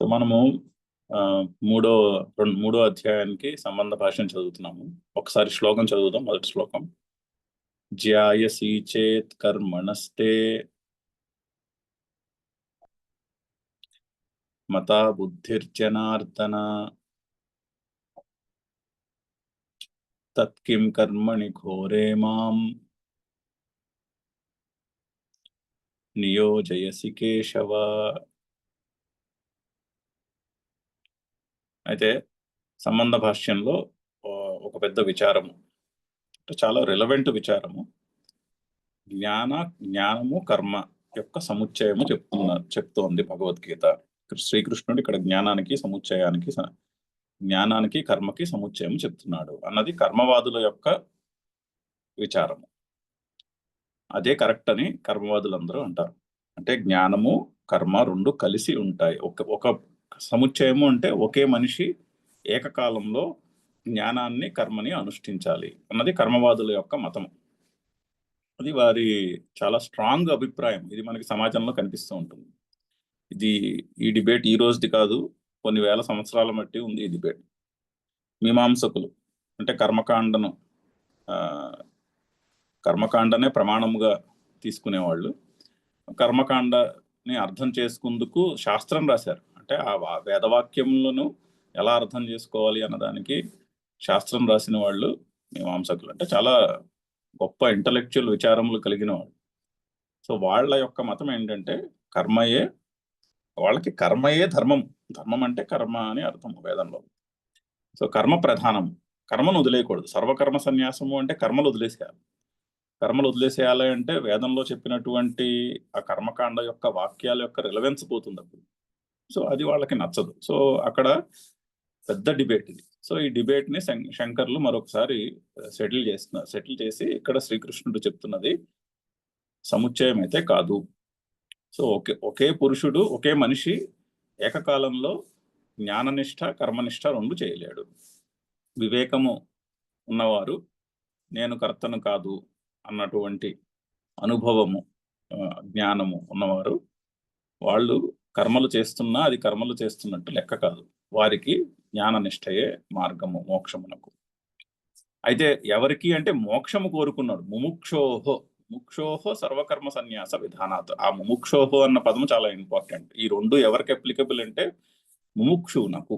So మనము మూడో అధ్యాయానికి సంబంధ భాషను చదువుతున్నాము. ఒకసారి శ్లోకం చదువుదాం. మొదటి శ్లోకం. జ్యాయసి చేత్ కర్మణస్తే మతా బుద్ధిర్జనార్దన తత్కిం కర్మణి ఘోరే మాం నియోజయసి కేశవ. అయితే సంబంధ భాష్యంలో ఒక పెద్ద విచారము, చాలా రిలవెంట్ విచారము. జ్ఞానము కర్మ యొక్క సముచ్చయము చెప్తోంది భగవద్గీత. శ్రీకృష్ణుడు ఇక్కడ జ్ఞానానికి కర్మకి సముచ్చయం చెప్తున్నాడు అన్నది కర్మవాదుల యొక్క విచారము. అదే కరెక్ట్ అని కర్మవాదులందరూ అంటారు. అంటే జ్ఞానము కర్మ రెండు కలిసి ఉంటాయి. ఒక సముచ్చయము అంటే ఒకే మనిషి ఏకకాలంలో జ్ఞానాన్ని కర్మని అనుష్ఠించాలి అన్నది కర్మవాదుల యొక్క మతం. అది వారి చాలా స్ట్రాంగ్ అభిప్రాయం. ఇది మనకి సమాజంలో కనిపిస్తూ ఉంటుంది. ఈ డిబేట్ ఈ రోజుది కాదు, కొన్ని వేల సంవత్సరాల మట్టి ఉంది ఈ డిబేట్. మీమాంసకులు అంటే కర్మకాండనే ప్రమాణముగా తీసుకునేవాళ్ళు. కర్మకాండని అర్థం చేసుకుందుకు శాస్త్రం రాశారు. అంటే ఆ వేదవాక్యములను ఎలా అర్థం చేసుకోవాలి అన్నదానికి శాస్త్రం రాసిన వాళ్ళు మీమాంసకులు. అంటే చాలా గొప్ప ఇంటలెక్చువల్ విచారములు కలిగిన వాళ్ళు. సో వాళ్ళ యొక్క మతం ఏంటంటే వాళ్ళకి కర్మయే ధర్మం. ధర్మం అంటే కర్మ అని అర్థం వేదంలో. సో కర్మ ప్రధానం, కర్మను వదిలేయకూడదు. సర్వకర్మ సన్యాసము అంటే కర్మలు వదిలేసేయాలి. కర్మలు వదిలేసేయాలి అంటే వేదంలో చెప్పినటువంటి ఆ కర్మకాండ యొక్క వాక్యాల యొక్క రిలవెన్స్ పోతుంది అప్పుడు. సో అది వాళ్ళకి నచ్చదు. సో అక్కడ పెద్ద డిబేట్ ఇది. సో ఈ డిబేట్ ని శంకర్లు మరొకసారి సెటిల్ చేసి ఇక్కడ శ్రీకృష్ణుడు చెప్తున్నది సముచ్చయం అయితే కాదు. సో ఒకే పురుషుడు, ఒకే మనిషి ఏకకాలంలో జ్ఞాననిష్ట కర్మనిష్ట రెండు చేయలేడు. వివేకము ఉన్నవారు, నేను కర్తను కాదు అన్నటువంటి అనుభవము జ్ఞానము ఉన్నవారు, వాళ్ళు కర్మలు చేస్తున్నా అది కర్మలు చేస్తున్నట్టు లెక్క కాదు. వారికి జ్ఞాననిష్టయే మార్గము మోక్షమునకు. అయితే ఎవరికి అంటే మోక్షము కోరుకున్నాడు. ముముక్షోహో సర్వకర్మ సన్యాస విధానాత్. ఆ ముముక్షోహో అన్న పదము చాలా ఇంపార్టెంట్. ఈ రెండు ఎవరికి అప్లికబుల్ అంటే ముముక్షువునకు.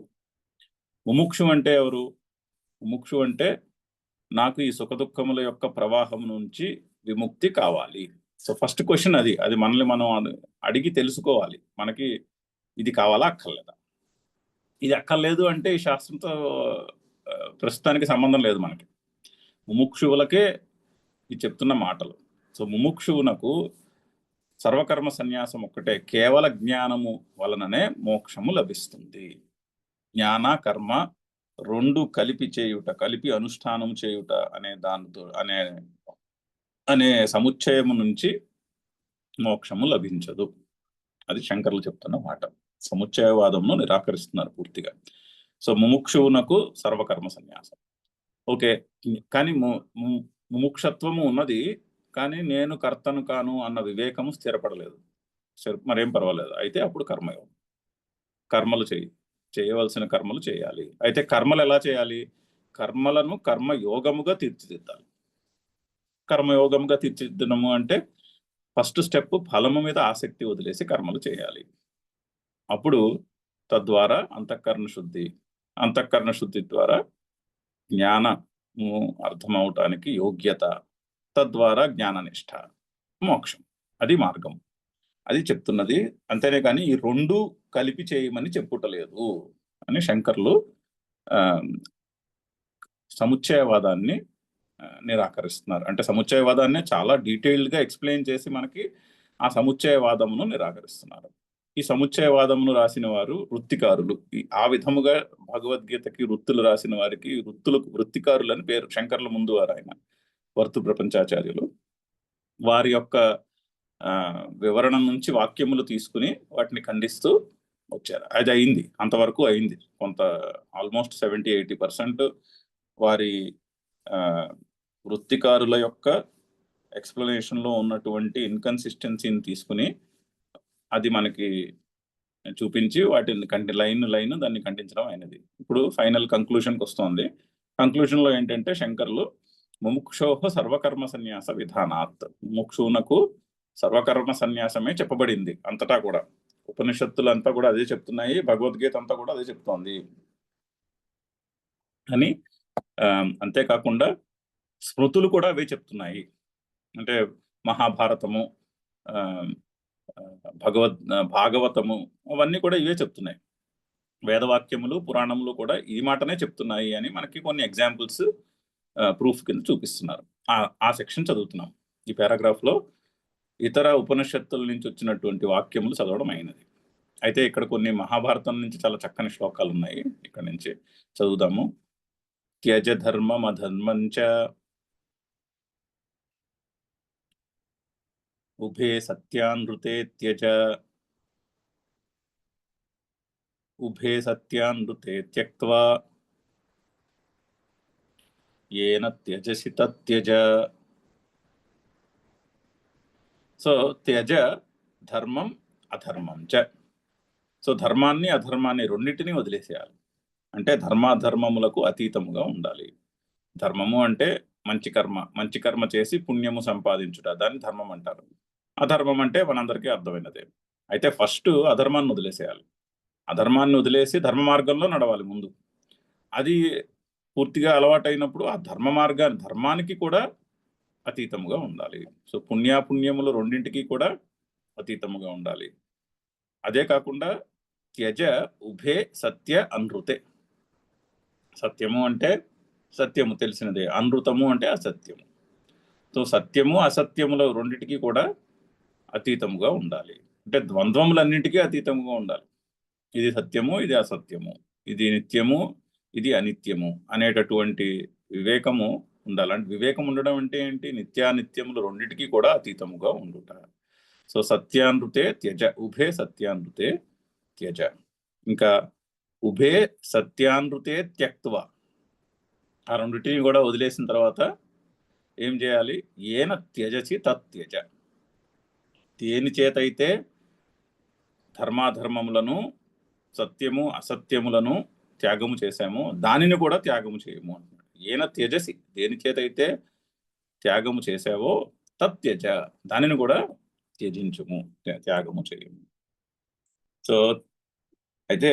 ముముక్షు అంటే ఎవరు? ముముక్షు అంటే నాకు ఈ సుఖదుఖముల యొక్క ప్రవాహం నుంచి విముక్తి కావాలి. సో ఫస్ట్ క్వశ్చన్ అది మనల్ని మనం అడిగి తెలుసుకోవాలి. మనకి ఇది కావాలా అక్కర్లేదా? ఇది అక్కర్లేదు అంటే ఈ శాస్త్రంతో ప్రస్తుతానికి సంబంధం లేదు మనకి. ముముక్షువులకే ఇది చెప్తున్న మాటలు. సో ముముక్షువునకు సర్వకర్మ సన్యాసం ఒక్కటే, కేవల జ్ఞానము వలననే మోక్షము లభిస్తుంది. జ్ఞాన కర్మ రెండు కలిపి అనుష్ఠానం చేయుట అనే దానితో అనే సముచ్చయము నుంచి మోక్షము లభించదు. అది శంకర్లు చెప్తున్న మాట. సముచ్చయవాదమును నిరాకరిస్తున్నారు పూర్తిగా. సో ముముక్షువునకు సర్వకర్మ సన్యాసం ఓకే. కానీ ముముక్షత్వము ఉన్నది, కానీ నేను కర్తను కాను అన్న వివేకము స్థిరపడలేదు. మరేం పర్వాలేదు. అయితే అప్పుడు కర్మయోగం. కర్మలు చేయవలసిన కర్మలు చేయాలి. అయితే కర్మలు ఎలా చేయాలి? కర్మలను కర్మయోగముగా తీర్చిదిద్దాలి. కర్మయోగముగా తీర్చిదిద్దడము అంటే ఫస్ట్ స్టెప్ ఫలము మీద ఆసక్తి వదిలేసి కర్మలు చేయాలి. అప్పుడు తద్వారా అంతఃకరణ శుద్ధి ద్వారా జ్ఞానము అర్థమవటానికి యోగ్యత, తద్వారా జ్ఞాననిష్ట, మోక్షం. అది మార్గం. అది చెప్తున్నది. అంతేనే కానీ ఈ రెండు కలిపి చేయమని చెప్పుటలేదు అని శంకర్లు సముచ్చయవాదాన్ని నిరాకరిస్తున్నారు. అంటే సముచ్చయవాదాన్ని చాలా డీటెయిల్డ్గా ఎక్స్ప్లెయిన్ చేసి మనకి ఆ సముచ్చయవాదమును నిరాకరిస్తున్నారు. ఈ సముచ్చయవాదమును రాసిన వారు వృత్తికారులు. ఆ విధముగా భగవద్గీతకి వృత్తులు రాసిన వారికి వృత్తికారులు అని పేరు. శంకర్ల ముందు వారు ఆయన వర్తు ప్రపంచాచార్యులు. వారి యొక్క వివరణ నుంచి వాక్యములు తీసుకుని వాటిని ఖండిస్తూ వచ్చారు. అది అయింది, అంతవరకు అయింది. కొంత ఆల్మోస్ట్ 70-80% వారి వృత్తికారుల యొక్క ఎక్స్ప్లెనేషన్లో ఉన్నటువంటి ఇన్కన్సిస్టెన్సీని తీసుకుని అది మనకి చూపించి వాటిని లైన్ దాన్ని ఖండించడం అయినది. ఇప్పుడు ఫైనల్ కంక్లూషన్కి వస్తోంది. కంక్లూషన్లో ఏంటంటే శంకరులు ముముక్షోహ సర్వకర్మ సన్యాస విధానాత్, ముముక్షునకు సర్వకర్మ సన్యాసమే చెప్పబడింది అంతటా కూడా. ఉపనిషత్తులు అంతా కూడా అదే చెప్తున్నాయి, భగవద్గీత అంతా కూడా అదే చెప్తోంది అని. అంతేకాకుండా స్మృతులు కూడా అవే చెప్తున్నాయి. అంటే మహాభారతము, భాగవతము అవన్నీ కూడా ఇవే చెప్తున్నాయి. వేదవాక్యములు పురాణములు కూడా ఈ మాటనే చెప్తున్నాయి అని మనకి కొన్ని ఎగ్జాంపుల్స్ ప్రూఫ్ కింద చూపిస్తున్నారు. ఆ సెక్షన్ చదువుతున్నాం. ఈ పారాగ్రాఫ్ లో ఇతర ఉపనిషత్తుల నుంచి వచ్చినటువంటి వాక్యములు చదవడం అయినది. అయితే ఇక్కడ కొన్ని మహాభారతం నుంచి చాలా చక్కని శ్లోకాలు ఉన్నాయి, ఇక్కడ నుంచి చదువుదాము. త్యజ ధర్మం అధర్మంచ ఉభే సత్యానృతే త్యజ, ఉభే సత్యానృతే త్యక్త్వా ఏన త్యజసి తత్యజ. సో త్యజ ధర్మం అధర్మం చ. సో ధర్మాన్ని అధర్మాన్ని రెండింటినీ వదిలేసేయాలి. అంటే ధర్మాధర్మములకు అతీతముగా ఉండాలి. ధర్మము అంటే మంచి కర్మ చేసి పుణ్యము సంపాదించుట, దాన్ని ధర్మం అంటారు. అధర్మం అంటే మనందరికీ అర్థమైనదే. అయితే ఫస్ట్ అధర్మాన్ని వదిలేసేయాలి. అధర్మాన్ని వదిలేసి ధర్మ మార్గంలో నడవాలి ముందు. అది పూర్తిగా అలవాటైనప్పుడు ఆ ధర్మానికి కూడా అతీతముగా ఉండాలి. సో పుణ్యాపుణ్యములు రెండింటికి కూడా అతీతముగా ఉండాలి. అదే కాకుండా త్యజ ఉభే సత్య అనృతే. సత్యము అంటే సత్యము తెలిసినదే, అనృతము అంటే అసత్యము. సో సత్యము అసత్యముల రెండింటికి కూడా అతీతముగా ఉండాలి. అంటే ద్వంద్వములన్నింటికీ అతీతముగా ఉండాలి. ఇది సత్యము, ఇది అసత్యము, ఇది నిత్యము, ఇది అనిత్యము అనేటటువంటి వివేకము ఉండాలి. అంటే వివేకం ఉండడం అంటే ఏంటి? నిత్యానిత్యములు రెండింటికి కూడా అతీతముగా ఉండుట. సో సత్యానృతే త్యజ, ఉభే సత్యానృతే త్యజ. ఇంకా ఉభే సత్యానృతే త్యక్త్వ, ఆ రెండింటిని కూడా వదిలేసిన తర్వాత ఏం చేయాలి? ఏన త్యజసి తత్యజ. దేని చేతైతే ధర్మాధర్మములను, సత్యము అసత్యములను త్యాగము చేశామో దానిని కూడా త్యాగము చేయము అంటున్నాడు. ఏన త్యజసి, దేని చేతైతే త్యాగము చేశావో తత్యజ, దానిని కూడా త్యజించుము, త్యాగము చేయము. సో అయితే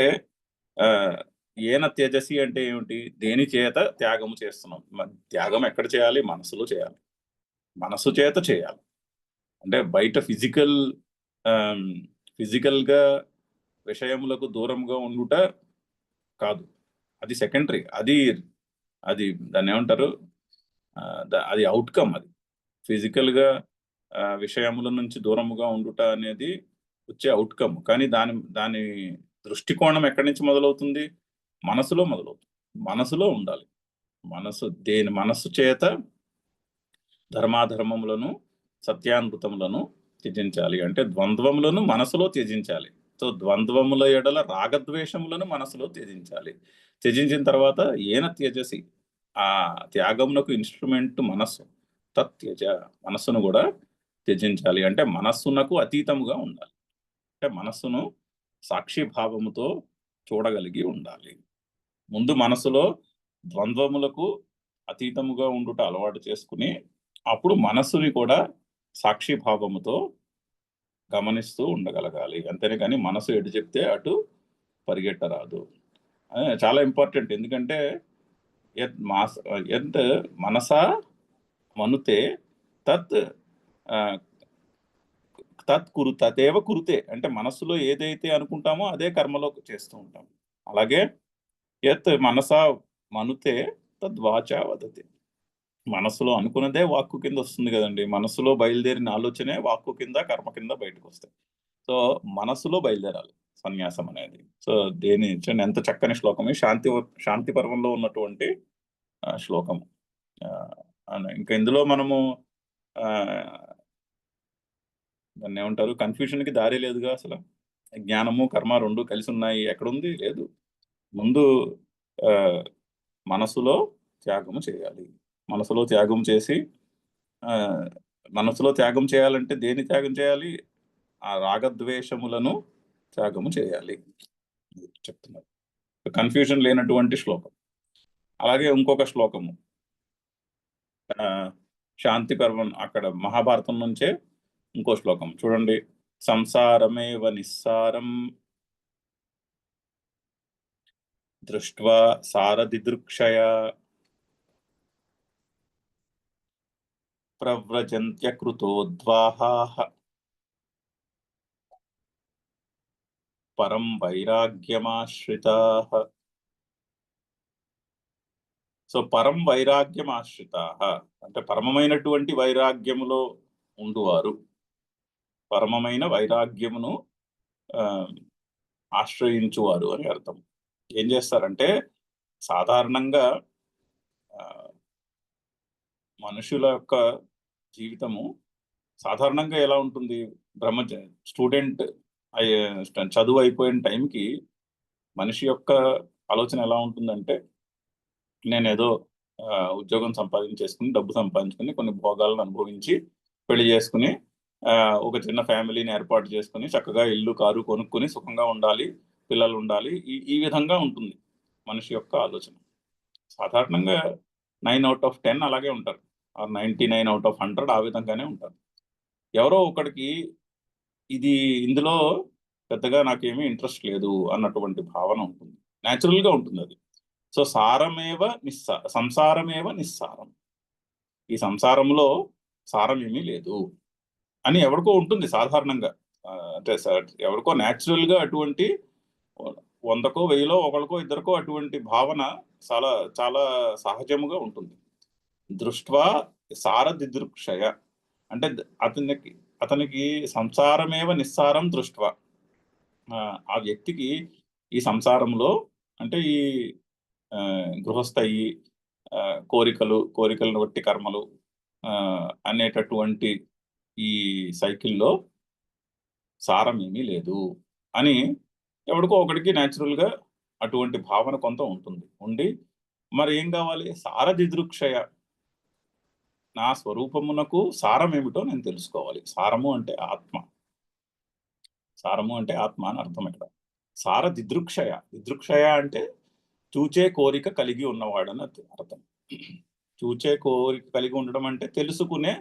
ఏన త్యజసి అంటే ఏమిటి? దేని చేత త్యాగము చేస్తున్నాం. త్యాగం ఎక్కడ చేయాలి? మనసులో చేయాలి, మనసు చేత చేయాలి. అంటే బయట ఫిజికల్గా విషయములకు దూరంగా ఉండుట కాదు, అది సెకండరీ. అది దాన్ని ఏమంటారు? అది అవుట్కమ్. అది ఫిజికల్గా విషయముల నుంచి దూరముగా ఉండుట అనేది వచ్చే అవుట్కమ్. కానీ దాని దృష్టికోణం ఎక్కడి నుంచి మొదలవుతుంది? మనసులో మొదలవుతుంది. మనసులో ఉండాలి. మనస్సు చేత ధర్మాధర్మములను, సత్యానృతములను త్యజించాలి. అంటే ద్వంద్వములను మనసులో త్యజించాలి. సో ద్వంద్వముల ఎడల రాగద్వేషములను మనసులో త్యజించాలి. త్యజించిన తర్వాత ఏన త్యజసి, ఆ త్యాగమునకు ఇన్స్ట్రుమెంట్ మనస్సు. తత్యజ, మనస్సును కూడా త్యజించాలి. అంటే మనస్సునకు అతీతముగా ఉండాలి. అంటే మనస్సును సాక్షిభావముతో చూడగలిగి ఉండాలి. ముందు మనసులో ద్వంద్వములకు అతీతముగా ఉండుట అలవాటు చేసుకుని అప్పుడు మనస్సుని కూడా సాక్షిభావముతో గమనిస్తూ ఉండగలగాలి. అంతేనే కానీ మనసు ఎటు చెప్తే అటు పరిగెట్టరాదు. చాలా ఇంపార్టెంట్. ఎందుకంటే యత్ మనసా మనుతే తత్ తదేవ కురుతే. అంటే మనస్సులో ఏదైతే అనుకుంటామో అదే కర్మలో చేస్తూ ఉంటాం. అలాగే యత్ మనసా మనుతే తద్వాచా వదతి. మనస్సులో అనుకున్నదే వాక్కు కింద వస్తుంది కదండి. మనస్సులో బయలుదేరిన ఆలోచనే వాక్కు కింద, కర్మ కింద బయటకు వస్తాయి. సో మనస్సులో బయలుదేరాలి సన్యాసం అనేది. సో ఎంత చక్కని శ్లోకమే, శాంతి పర్వంలో ఉన్నటువంటి శ్లోకము. ఇంకా ఇందులో మనము దాన్ని ఏమంటారు? కన్ఫ్యూషన్కి దారి లేదుగా. అసలు జ్ఞానము కర్మ రెండు కలిసి ఉన్నాయి, ఎక్కడుంది? లేదు. ముందు మనసులో త్యాగము చేయాలి. మనసులో త్యాగం చేసి, మనసులో త్యాగం చేయాలంటే దేని త్యాగం చేయాలి? ఆ రాగద్వేషములను త్యాగము చేయాలి చెప్తున్నారు. కన్ఫ్యూజన్ లేనటువంటి శ్లోకం. అలాగే ఇంకొక శ్లోకము శాంతి పర్వం, అక్కడ మహాభారతం నుంచే ఇంకో శ్లోకం చూడండి. సంసారమేవ నిస్సారం దృష్ట్వా సారదిదృక్షయ ప్రవ్రజంత్యకృతోద్వాహాః పరం వైరాగ్యమాశ్రితాః. సో పరం వైరాగ్యమాశ్రితాః అంటే పరమమైనటువంటి వైరాగ్యములో ఉండువారు, పరమమైన వైరాగ్యమును ఆశ్రయించువారు అని అర్థం. ఏం చేస్తారంటే సాధారణంగా మనుషుల యొక్క జీవితము సాధారణంగా ఎలా ఉంటుంది, స్టూడెంట్ చదువు అయిపోయిన టైంకి మనిషి యొక్క ఆలోచన ఎలా ఉంటుందంటే, నేనేదో ఉద్యోగం సంపాదించేసుకుని, డబ్బు సంపాదించుకుని, కొన్ని భోగాలను అనుభవించి, పెళ్లి చేసుకుని, ఒక చిన్న ఫ్యామిలీని ఏర్పాటు చేసుకుని, చక్కగా ఇల్లు కారు కొనుక్కుని సుఖంగా ఉండాలి, పిల్లలు ఉండాలి, ఈ విధంగా ఉంటుంది మనిషి యొక్క ఆలోచన. సాధారణంగా 9 out of 10 అలాగే ఉంటారు, 99 out of 100 ఆ విధంగానే ఉంటారు. ఎవరో ఒకడికి ఇందులో పెద్దగా నాకేమీ ఇంట్రెస్ట్ లేదు అన్నటువంటి భావన ఉంటుంది, న్యాచురల్గా ఉంటుంది అది. సో సంసారమేవ నిస్సారం, ఈ సంసారంలో సారం ఏమీ లేదు అని ఎవరికో ఉంటుంది సాధారణంగా. అంటే ఎవరికో న్యాచురల్గా అటువంటి 100కో 1000లో ఒకరికో ఇద్దరికో అటువంటి భావన చాలా చాలా సహజముగా ఉంటుంది. దృష్ట్వా సారదిదృక్షయ అంటే అతనికి సంసారమేవ నిస్సారం దృష్ట్వా, ఆ వ్యక్తికి ఈ సంసారంలో అంటే ఈ గృహస్థయి కోరికలను బట్టి కర్మలు అనేటటువంటి ఈ సైకిల్లో సారం ఏమీ లేదు అని ఎవరికో ఒకడికి న్యాచురల్గా అటువంటి భావన కొంత ఉండి, మరి ఏం కావాలి? సారదిదృక్షయ, నా స్వరూపమునకు సారం ఏమిటో నేను తెలుసుకోవాలి. సారము అంటే ఆత్మ, సారము అంటే ఆత్మ అని అర్థం. ఇక్కడ సారదిదృక్షయ, దిదృక్షయ అంటే చూచే కోరిక కలిగి ఉన్నవాడని అర్థం. చూచే కోరిక కలిగి ఉండడం అంటే తెలుసుకునే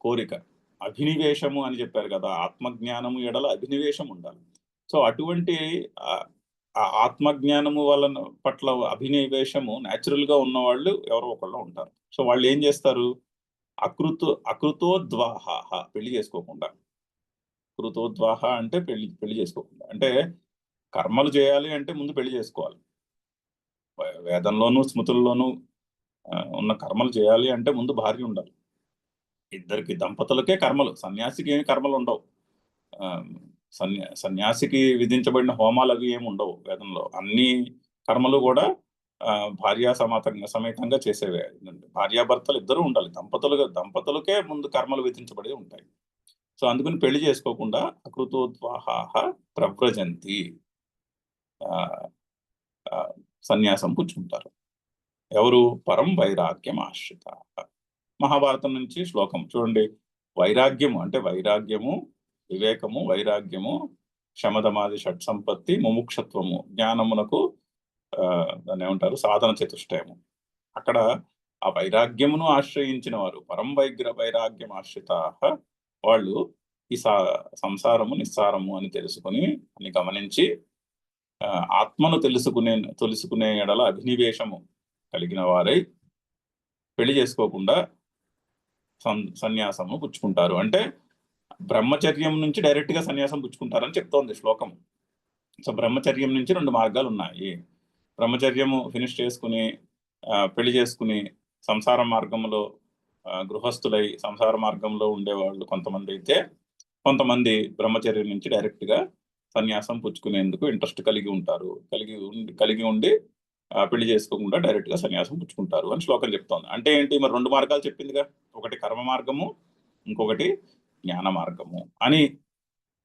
కోరిక, అభినివేశము అని చెప్పారు కదా, ఆత్మజ్ఞానము ఎడల అభినివేశం ఉండాలి. సో అటువంటి ఆత్మజ్ఞానము వలన పట్ల అభినివేశము న్యాచురల్గా ఉన్నవాళ్ళు ఎవరో ఒకళ్ళు ఉంటారు. సో వాళ్ళు ఏం చేస్తారు? అకృతోద్వాహ, పెళ్లి చేసుకోకుండా. కృతోద్వాహ అంటే పెళ్లి చేసుకోకుండా అంటే కర్మలు చేయాలి అంటే ముందు పెళ్లి చేసుకోవాలి. వేదంలోనూ స్మృతుల్లోనూ ఉన్న కర్మలు చేయాలి అంటే ముందు భార్య ఉండాలి. ఇద్దరికి దంపతులకే కర్మలు, సన్యాసికి ఏమి కర్మలు ఉండవు. సన్యాసికి విధించబడిన హోమాలు అవి ఏమి ఉండవు వేదంలో. అన్ని కర్మలు కూడా భార్యా సమేతంగా చేసేవే. భార్యాభర్తలు ఇద్దరు ఉండాలి, దంపతులకే ముందు కర్మలు విధించబడి ఉంటాయి. సో అందుకని పెళ్లి చేసుకోకుండా అకృతోద్వాహ ప్రవ్రజంతి, సన్యాసం పుచ్చుకుంటారు. ఎవరు? పరం వైరాగ్యం ఆశ్రిత. మహాభారతం నుంచి శ్లోకం చూడండి. వైరాగ్యము అంటే వైరాగ్యము, వివేకము, వైరాగ్యము, శమదమాది షట్ సంపత్తి, ముముక్షత్వము, జ్ఞానమునకు దాన్ని ఏమంటారు? సాధన చతుష్టయము. అక్కడ ఆ వైరాగ్యమును ఆశ్రయించిన వారు, పరం వైరాగ్యం ఆశ్రిత, వాళ్ళు ఈ సంసారము నిస్సారము అని తెలుసుకుని అని గమనించి ఆత్మను తెలుసుకునే ఎడల అభినివేశము కలిగిన వారై పెళ్లి చేసుకోకుండా సన్యాసము పుచ్చుకుంటారు. అంటే బ్రహ్మచర్యం నుంచి డైరెక్ట్ గా సన్యాసం పుచ్చుకుంటారని చెప్తోంది శ్లోకం. సో బ్రహ్మచర్యం నుంచి 2 మార్గాలు ఉన్నాయి. బ్రహ్మచర్యము ఫినిష్ చేసుకుని పెళ్లి చేసుకుని సంసార మార్గంలో గృహస్థులై సంసార మార్గంలో ఉండేవాళ్ళు కొంతమంది అయితే, కొంతమంది బ్రహ్మచర్యం నుంచి డైరెక్ట్ గా సన్యాసం పుచ్చుకునేందుకు ఇంట్రెస్ట్ కలిగి ఉండి పెళ్లి చేసుకోకుండా డైరెక్ట్ గా సన్యాసం పుచ్చుకుంటారు అని శ్లోకం చెప్తోంది. అంటే ఏంటి? మరి 2 మార్గాలు చెప్పిందిగా, ఒకటి కర్మ మార్గము, ఇంకొకటి జ్ఞాన మార్గము అని.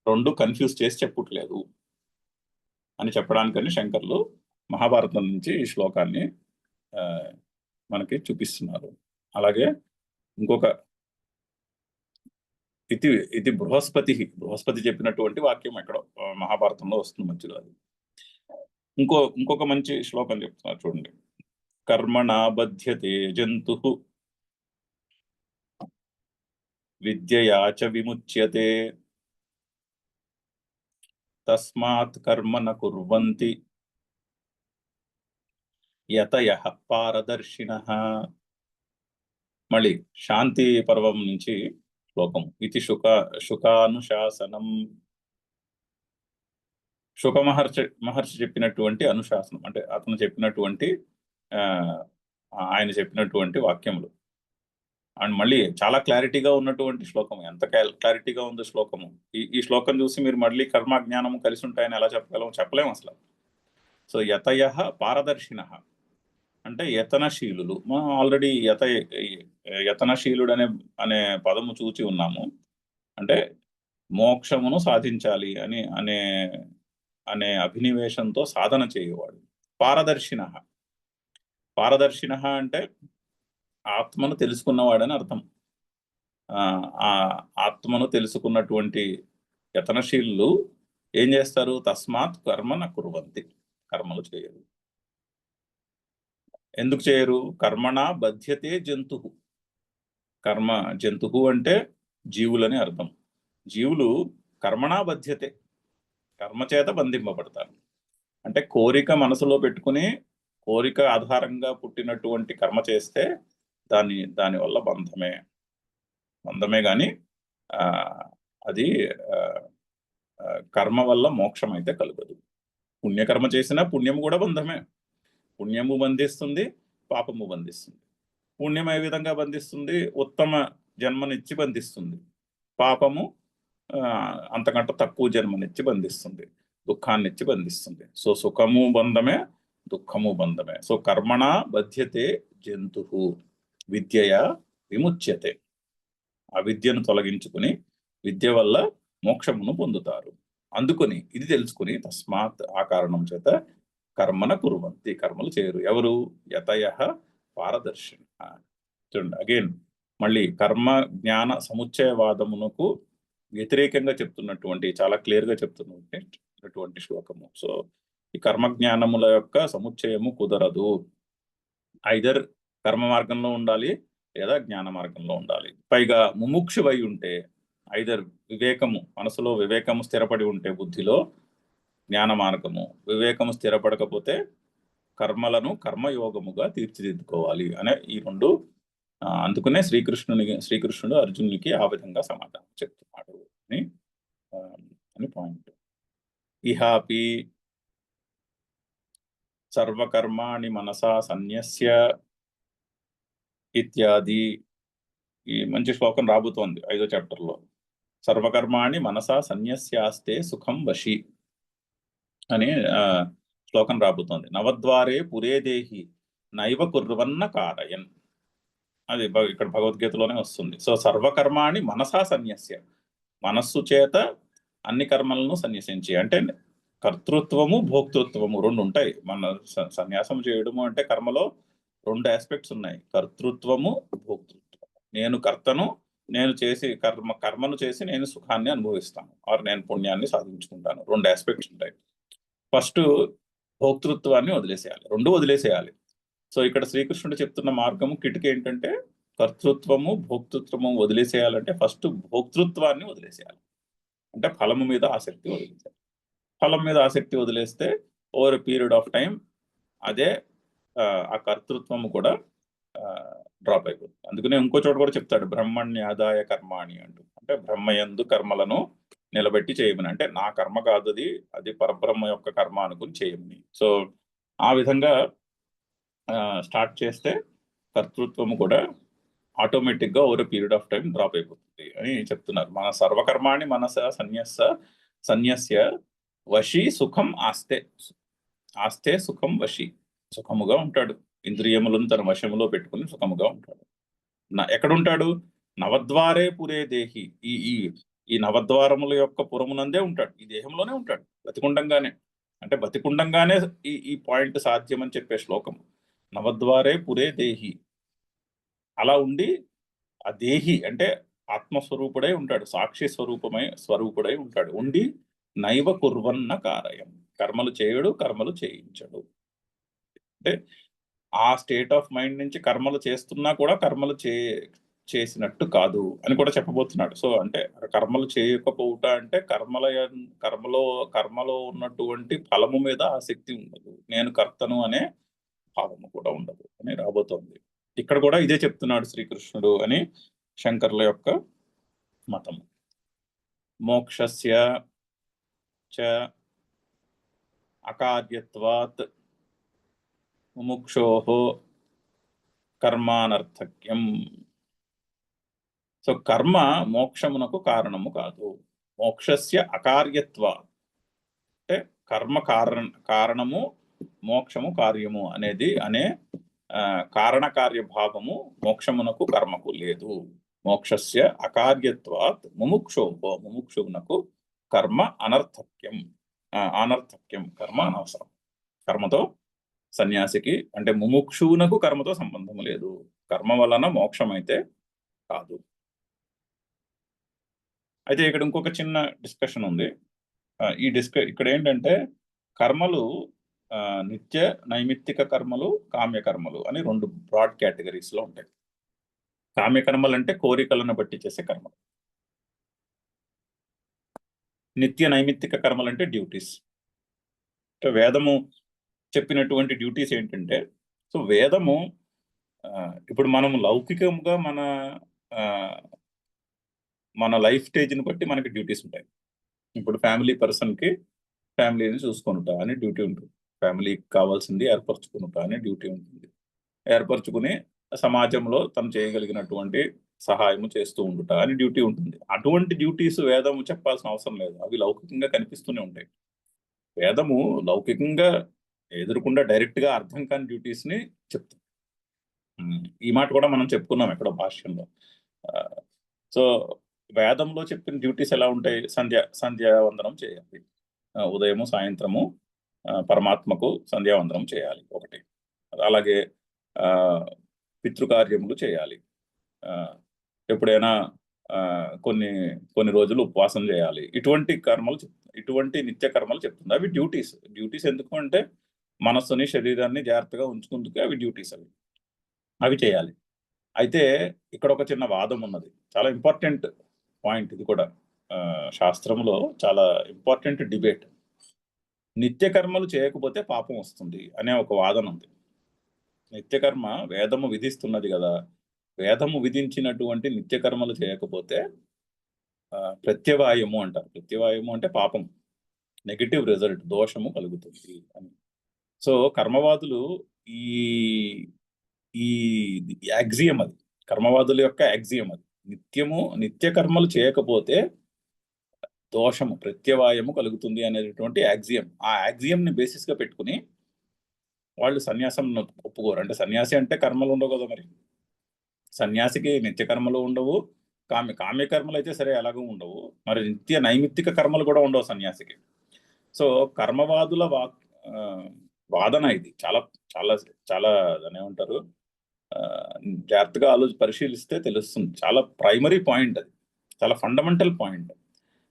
2 కన్ఫ్యూజ్ చేసి చెప్పట్లేదు అని చెప్పడానికని శంకర్లు మహాభారతం నుంచి ఈ శ్లోకాన్ని మనకి చూపిస్తున్నారు. అలాగే ఇంకొక ఇది ఇది బృహస్పతి చెప్పినటువంటి వాక్యం ఎక్కడో మహాభారతంలో వస్తుంది మధ్యలో అది. ఇంకొక మంచి శ్లోకం చెప్తున్నారు చూడండి. కర్మణా బధ్యతే జంతు విద్యయా చ విముచ్యతే తస్మాత్ కర్మ న కుర్వంతి యతయః పారదర్శినః. మళ్ళీ శాంతి పర్వం నుంచి శ్లోకం. ఇది శుకానుశాసనం. శుక మహర్షి చెప్పినటువంటి అనుశాసనం అంటే అతను చెప్పినటువంటి ఆయన చెప్పినటువంటి వాక్యములు. అండ్ మళ్ళీ చాలా క్లారిటీగా ఉన్నటువంటి శ్లోకం. ఎంత క్లారిటీగా ఉందో శ్లోకము. ఈ శ్లోకం చూసి మీరు మళ్ళీ కర్మ జ్ఞానము కలిసి ఉంటాయని ఎలా చెప్పలేము అసలు. సో యతయః పారదర్శినః అంటే యతనశీలులు. మనం ఆల్రెడీ యతనశీలుడు అనే పదము చూచి ఉన్నాము. అంటే మోక్షమును సాధించాలి అనే అభినివేశంతో సాధన చేయవాడు. పారదర్శినః అంటే ఆత్మను తెలుసుకున్నవాడని అర్థం. ఆ ఆత్మను తెలుసుకున్నటువంటి యతనశీలు ఏం చేస్తారు? తస్మాత్ కర్మ న కుర్వంతి, కర్మలు చేయరు. ఎందుకు చేయరు? కర్మణ బధ్యతే జంతు. జంతువు అంటే జీవులని అర్థం. జీవులు కర్మణా బధ్యతే, కర్మ చేత బంధింపబడతారు. అంటే కోరిక మనసులో పెట్టుకుని కోరిక ఆధారంగా పుట్టినటువంటి కర్మ చేస్తే దాని వల్ల బంధమే గాని అది కర్మ వల్ల మోక్షం అయితే కలగదు. పుణ్యకర్మ చేసినా పుణ్యము కూడా బంధమే. పుణ్యము బంధిస్తుంది, పాపము బంధిస్తుంది. పుణ్యం ఏ విధంగా బంధిస్తుంది? ఉత్తమ జన్మనిచ్చి బంధిస్తుంది. పాపము అంతకంటే తక్కువ జన్మనిచ్చి బంధిస్తుంది, దుఃఖాన్నిచ్చి బంధిస్తుంది. సో సుఖము బంధమే, దుఃఖము బంధమే. సో కర్మణ బధ్యతే జంతు విద్యయా విముచ్యతే. ఆ విద్యను తొలగించుకుని విద్య వల్ల మోక్షమును పొందుతారు. అందుకని ఇది తెలుసుకుని తస్మాత్ ఆ కారణం చేత కర్మన కుర్వంతి, కర్మలు చేయరు. ఎవరు? యతయః పారదర్శిన. చూడండి అగైన్ మళ్ళీ కర్మ జ్ఞాన సముచ్చయవాదమునకు వ్యతిరేకంగా చెప్తున్నటువంటి, చాలా క్లియర్ గా చెప్తున్నటువంటి శ్లోకము. సో ఈ కర్మ జ్ఞానముల యొక్క సముచ్చయము కుదరదు. ఐదర్ కర్మ మార్గంలో ఉండాలి లేదా జ్ఞాన మార్గంలో ఉండాలి. పైగా ముముక్షువై ఉంటే ఐదర్ వివేకము, మనసులో వివేకము స్థిరపడి ఉంటే బుద్ధిలో జ్ఞాన మార్గము, వివేకము స్థిరపడకపోతే కర్మలను కర్మయోగముగా తీర్చిదిద్దుకోవాలి అనే ఈ రెండు. అందుకనే శ్రీకృష్ణుడు అర్జునునికి ఆ విధంగా సమాధానం చెప్తున్నాడు అని పాయింట్. ఇహాపి సర్వకర్మాణి మనసా సన్యస్య ఇత్యాది. ఈ మంచి శ్లోకం రాబోతోంది 5వ చాప్టర్లో. సర్వకర్మాణి మనసా సన్యస్యాస్తే సుఖం వశి అని శ్లోకం రాబోతోంది. నవద్వారే పురే దేహి నైవ కుర్వన్న కారయన్, అది ఇక్కడ భగవద్గీతలోనే వస్తుంది. సో సర్వకర్మాణి మనసా సన్యస్య, మనస్సు చేత అన్ని కర్మలను సన్యసించి. అంటే కర్తృత్వము భోక్తృత్వము రెండు ఉంటాయి. మన సన్యాసం చేయడము అంటే కర్మలో రెండు ఆస్పెక్ట్స్ ఉన్నాయి, కర్తృత్వము భోక్తృత్వం. నేను కర్తను, నేను చేసి కర్మను చేసి నేను సుఖాన్ని అనుభవిస్తాను ఆర్ నేను పుణ్యాన్ని సాధించుకుంటాను. రెండు ఆస్పెక్ట్స్ ఉంటాయి. ఫస్ట్ భోక్తృత్వాన్ని వదిలేసేయాలి, రెండు వదిలేసేయాలి. సో ఇక్కడ శ్రీకృష్ణుడు చెప్తున్న మార్గము కిటికీ ఏంటంటే కర్తృత్వము భోక్తృత్వము వదిలేసేయాలంటే ఫస్ట్ భోక్తృత్వాన్ని వదిలేసేయాలి. అంటే ఫలము మీద ఆసక్తి వదిలేసేయాలి. ఫలం మీద ఆసక్తి వదిలేస్తే ఓవర్ పీరియడ్ ఆఫ్ టైం అదే ఆ కర్తృత్వము కూడా డ్రాప్ అయిపోతుంది. అందుకనే ఇంకో చోట కూడా చెప్తాడు బ్రహ్మణ్యాదాయ కర్మాణి అంటూ. అంటే బ్రహ్మయందు కర్మలను నిలబెట్టి చేయమని. అంటే నా కర్మ కాదు అది పరబ్రహ్మ యొక్క కర్మ అనుకుని చేయమని. సో ఆ విధంగా స్టార్ట్ చేస్తే కర్తృత్వము కూడా ఆటోమేటిక్ గా over period of time drop అయిపోతుంది అని చెప్తున్నారు. మన సర్వకర్మాణి మనస సన్యస్య వశి సుఖం ఆస్తే సుఖం వశి. సుఖముగా ఉంటాడు, ఇంద్రియములను తన వశములో పెట్టుకుని సుఖముగా ఉంటాడు. ఎక్కడుంటాడు? నవద్వారే పురే దేహి. ఈ నవద్వారముల యొక్క పురమునందే ఉంటాడు, ఈ దేహంలోనే ఉంటాడు బతికుండంగానే. అంటే బతికుండంగానే ఈ పాయింట్ సాధ్యమని చెప్పే శ్లోకం. నవద్వారే పురే దేహి. అలా ఉండి ఆ దేహి అంటే ఆత్మస్వరూపుడై ఉంటాడు, సాక్షి స్వరూపుడై ఉంటాడు. ఉండి నైవ కుర్వన్న కారయం, కర్మలు చేయడు, కర్మలు చేయించడు. అంటే ఆ స్టేట్ ఆఫ్ మైండ్ నుంచి కర్మలు చేస్తున్నా కూడా కర్మలు చేసినట్టు కాదు అని కూడా చెప్పబోతున్నాడు. సో అంటే కర్మలు చేయకపోవుట అంటే కర్మలో ఉన్నటువంటి ఫలము మీద ఆసక్తి ఉండదు, నేను కర్తను అనే భావము కూడా ఉండదు అని రాబోతోంది. ఇక్కడ కూడా ఇదే చెప్తున్నాడు శ్రీకృష్ణుడు అని శంకర్ల యొక్క మతము. మోక్షస్య చ అకార్యత్వాత్ ముముక్షోః కర్మానర్థక్యం. సో కర్మ మోక్షమునకు కారణము కాదు. మోక్షస్య అకార్యత్వాత్ అంటే కర్మ కారణము, మోక్షము కార్యము అనే కారణకార్యభావము మోక్షమునకు కర్మకు లేదు. మోక్షస్య అకార్యత్వాత్ ముముక్షువునకు కర్మ అనర్థక్యం, కర్మ అనవసరం. కర్మతో సన్యాసికి అంటే ముముక్షువునకు కర్మతో సంబంధం లేదు. కర్మ వలన మోక్షం అయితే కాదు. అయితే ఇక్కడ ఇంకొక చిన్న డిస్కషన్ ఉంది. ఇక్కడ ఏంటంటే కర్మలు నిత్య నైమిత్తిక కర్మలు, కామ్య కర్మలు అని 2 బ్రాడ్ కేటగిరీస్ లో ఉంటాయి. కామ్య కర్మలు అంటే కోరికలను బట్టి చేసే కర్మలు. నిత్య నైమిత్తిక కర్మలు అంటే డ్యూటీస్. వేదము చెప్పినటువంటి డ్యూటీస్ ఏంటంటే, సో వేదము ఇప్పుడు మనం లౌకికంగా మన లైఫ్ స్టేజ్ని బట్టి మనకి డ్యూటీస్ ఉంటాయి. ఇప్పుడు ఫ్యామిలీని చూసుకుంటా అని డ్యూటీ ఉంటుంది, ఫ్యామిలీకి కావాల్సింది ఏర్పరచుకుంటా అని డ్యూటీ ఉంటుంది, ఏర్పరచుకుని సమాజంలో తను చేయగలిగినటువంటి సహాయము చేస్తూ ఉండుట అని డ్యూటీ ఉంటుంది. అటువంటి డ్యూటీస్ వేదము చెప్పాల్సిన అవసరం లేదు, అవి లౌకికంగా కనిపిస్తూనే ఉంటాయి. వేదము లౌకికంగా ఎదురుకుండా డైరెక్ట్ గా అర్థం కాని డ్యూటీస్ ని చెప్తుంది. ఈ మాట కూడా మనం చెప్పుకున్నాం ఎక్కడో భాష్యంలో. సో వేదంలో చెప్పిన డ్యూటీస్ ఎలా ఉంటాయి? సంధ్యావందనం చేయాలి, ఉదయము సాయంత్రము పరమాత్మకు సంధ్యావందనం చేయాలి ఒకటి. అలాగే పితృకార్యములు చేయాలి, ఎప్పుడైనా కొన్ని రోజులు ఉపవాసం చేయాలి. ఇటువంటి నిత్య కర్మలు చెప్తుంది. అవి డ్యూటీస్ ఎందుకు అంటే మనస్సుని శరీరాన్ని జాగ్రత్తగా ఉంచుకుందుకే అవి డ్యూటీస్. అవి చేయాలి. అయితే ఇక్కడ ఒక చిన్న వాదం ఉన్నది, చాలా ఇంపార్టెంట్ పాయింట్. ఇది కూడా శాస్త్రంలో చాలా ఇంపార్టెంట్ డిబేట్. నిత్య కర్మలు చేయకపోతే పాపం వస్తుంది అనే ఒక వాదన ఉంది. నిత్యకర్మ వేదము విధిస్తున్నది కదా, వేదము విధించినటువంటి నిత్య కర్మలు చేయకపోతే ప్రత్యవాయము అంటారు. ప్రత్యవాయము అంటే పాపం, నెగటివ్ రిజల్ట్, దోషము కలుగుతుంది అని. సో కర్మవాదులు ఈ యాక్సియం, అది కర్మవాదుల యొక్క యాక్సియం. అది నిత్య కర్మలు చేయకపోతే దోషము, ప్రత్యవాయము కలుగుతుంది అనేటువంటి యాక్సియం. ఆ యాక్సియం ని బేసిస్ గా పెట్టుకుని వాళ్ళు సన్యాసం ఒప్పుకోరు. అంటే సన్యాసి అంటే కర్మలు ఉండవు కదా, మరి సన్యాసికి నిత్య కర్మలు ఉండవు, కామ్య కర్మలు అయితే సరే ఎలాగో ఉండవు, మరి నిత్య నైమిత్తిక కర్మలు కూడా ఉండవు సన్యాసికి. సో కర్మవాదుల వాదన ఇది చాలా చాలా చాలా దాన్ని ఏమంటారు, జాగ్రత్తగా పరిశీలిస్తే తెలుస్తుంది. చాలా ప్రైమరీ పాయింట్, అది చాలా ఫండమెంటల్ పాయింట్.